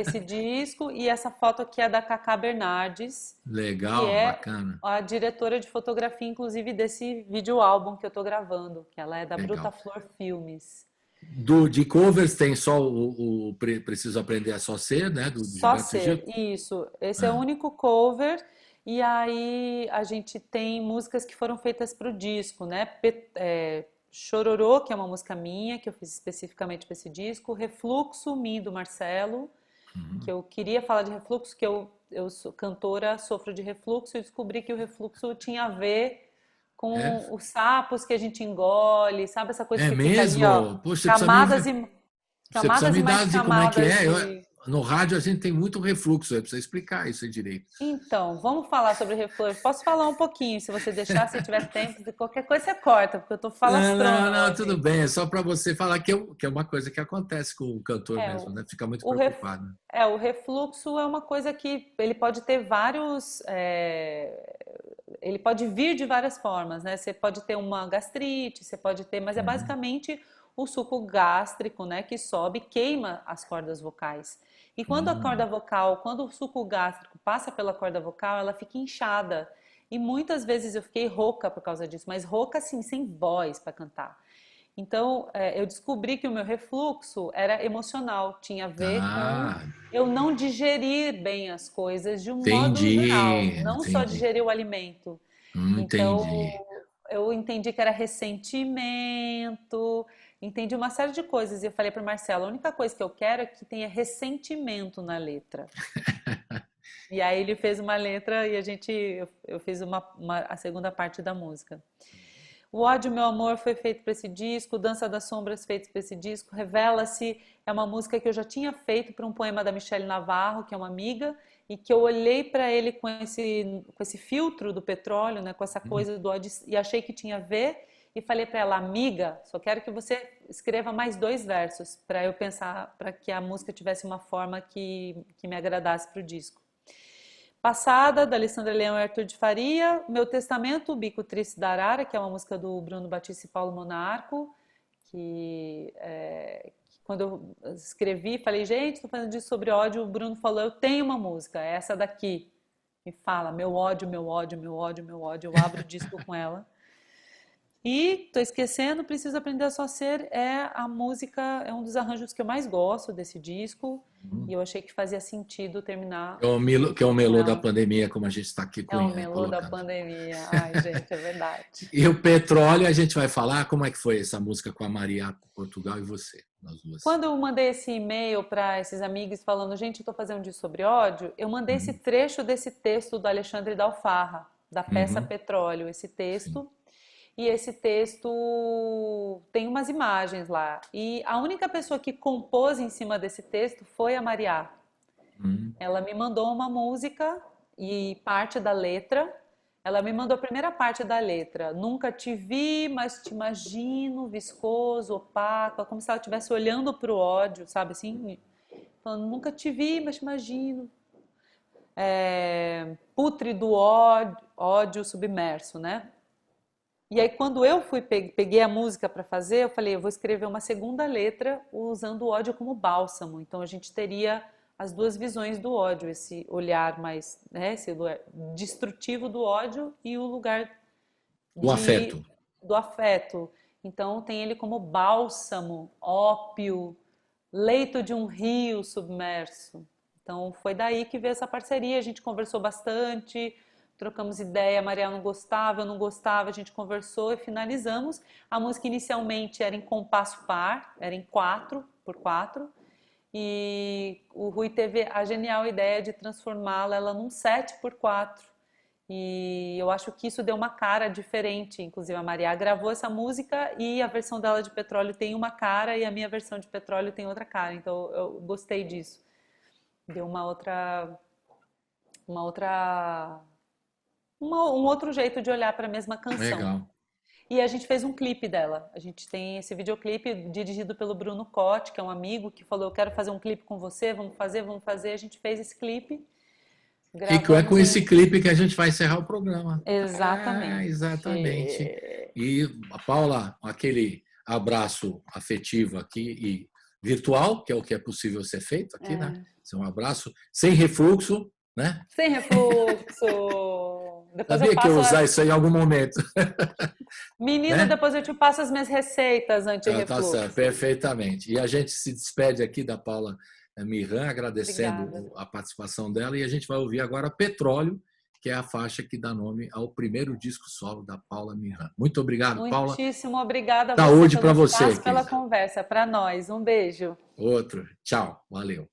esse disco, e essa foto aqui é da Cacá Bernardes. Legal, que é bacana. A diretora de fotografia, inclusive, desse videoálbum que eu estou gravando, que ela é da Bruta Flor Filmes. De covers tem só o Preciso Aprender a Só Ser, né? Só Ser, isso. Esse é o único cover. E aí a gente tem músicas que foram feitas para o disco, né? Chororô, que é uma música minha, que eu fiz especificamente para esse disco. Refluxo, minha do Marcelo, que eu queria falar de refluxo, que eu sou cantora, sofro de refluxo, e descobri que o refluxo tinha a ver com os sapos que a gente engole, sabe? Essa coisa que mesmo? fica ali, ó, Poxa, camadas e você precisa me dar mais como é que camadas é. no rádio a gente tem muito refluxo, precisa explicar isso aí direito. Então, vamos falar sobre refluxo. Posso falar um pouquinho, se você deixar, se tiver tempo, de qualquer coisa você corta, porque eu tô falastrona Não, hoje. tudo bem, é só para você falar que é uma coisa que acontece com o cantor É, mesmo, né? Fica muito o, preocupado. o refluxo é uma coisa que ele pode ter vários. Ele pode vir de várias formas, né? Você pode ter uma gastrite, você pode ter, mas é basicamente o suco gástrico, né, que sobe e queima as cordas vocais. E quando a corda vocal, quando o suco gástrico passa pela corda vocal, ela fica inchada. E muitas vezes eu fiquei rouca por causa disso, mas rouca assim, sem voz para cantar. Então, eu descobri que o meu refluxo era emocional, tinha a ver com Ah, eu não digerir bem as coisas de um modo geral, entendi, não só entendi. digerir o alimento. Então, Entendi. eu entendi que era ressentimento, entendi uma série de coisas. E eu falei para o Marcelo, a única coisa que eu quero é que tenha ressentimento na letra. E aí ele fez uma letra e eu fiz a segunda parte da música. O ódio, meu amor, foi feito para esse disco. Dança das Sombras, feito para esse disco. Revela-se é uma música que eu já tinha feito para um poema da Michelle Navarro, que é uma amiga, e que eu olhei para ele com esse filtro do petróleo, né, com essa coisa do ódio, e achei que tinha a ver. E falei para ela, amiga, só quero que você escreva mais 2 versos para eu pensar, para que a música tivesse uma forma que me agradasse para o disco. Passada, da Alessandra Leão e Arthur de Faria. Meu Testamento, o Bico Triste da Arara, que é uma música do Bruno Batista e Paulo Monarco, que quando eu escrevi, falei, gente, estou fazendo disso sobre ódio, o Bruno falou, eu tenho uma música, é essa daqui. Me fala, meu ódio, meu ódio, meu ódio, meu ódio. Eu abro o disco com ela. E tô esquecendo, Preciso Aprender a Só Ser é a música, é um dos arranjos que eu mais gosto desse disco. E eu achei que fazia sentido terminar Que é o com melô da ela. pandemia, como a gente está aqui É o melô da colocando. pandemia. Ai, gente, é verdade. E o Petróleo, a gente vai falar como é que foi essa música com a Maria Portugal e você, nós duas. Quando eu mandei esse e-mail para esses amigos falando, gente, eu tô fazendo disso sobre ódio, eu mandei esse trecho desse texto do Alexandre da Alfarra, da peça Petróleo, esse texto. Sim. E esse texto tem umas imagens lá. E a única pessoa que compôs em cima desse texto foi a Maria. Ela me mandou uma música e parte da letra. Ela me mandou a primeira parte da letra. Nunca te vi, mas te imagino, viscoso, opaco. É como se ela estivesse olhando para o ódio, sabe assim? Falando, nunca te vi, mas te imagino. Pútrido ódio, ódio submerso, né? E aí, quando eu peguei a música para fazer, eu falei, eu vou escrever uma segunda letra usando o ódio como bálsamo. Então, a gente teria as 2 visões do ódio, esse olhar mais, né, esse destrutivo do ódio e o lugar O afeto. do afeto. Então, tem ele como bálsamo, ópio, leito de um rio submerso. Então, foi daí que veio essa parceria. A gente conversou bastante, trocamos ideia, a Maria não gostava, eu não gostava, a gente conversou e finalizamos. A música inicialmente era em compasso par, era em 4x4, e o Rui teve a genial ideia de transformá-la num 7x4. E eu acho que isso deu uma cara diferente. Inclusive a Maria gravou essa música e a versão dela de Petróleo tem uma cara e a minha versão de Petróleo tem outra cara. Então eu gostei disso. Deu um outro jeito de olhar para a mesma canção. Legal. E a gente fez um clipe dela. A gente tem esse videoclipe dirigido pelo Bruno Cotti, que é um amigo que falou, eu quero fazer um clipe com você, vamos fazer. A gente fez esse clipe. E é com esse clipe que a gente vai encerrar o programa. Exatamente. Exatamente. E, Paula, aquele abraço afetivo aqui e virtual, que é o que é possível ser feito aqui, né? Um abraço sem refluxo, né? Sem refluxo. Depois Sabia que eu ia usar isso aí em algum momento. Menino, né? Depois eu te passo as minhas receitas anti-refluxo. Tá certo, perfeitamente. E a gente se despede aqui da Paula Mirhan, agradecendo a participação dela, e a gente vai ouvir agora Petróleo, que é a faixa que dá nome ao primeiro disco solo da Paula Mirhan. Muito obrigado, Paula. Muitíssimo obrigada. Saúde para você. Pela conversa, para nós. Um beijo. Outro. Tchau. Valeu.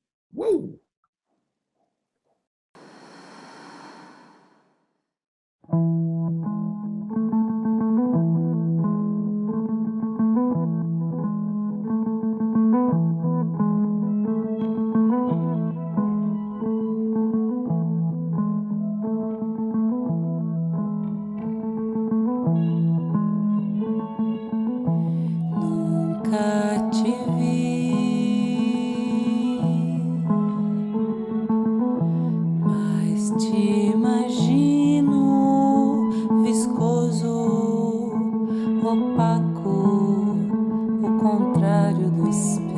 opaco, o contrário do espelho.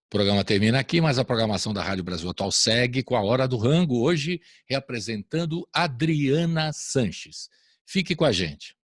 O programa termina aqui, mas a programação da Rádio Brasil Atual segue com a Hora do Rango, hoje reapresentando Adriana Sanches. Fique com a gente.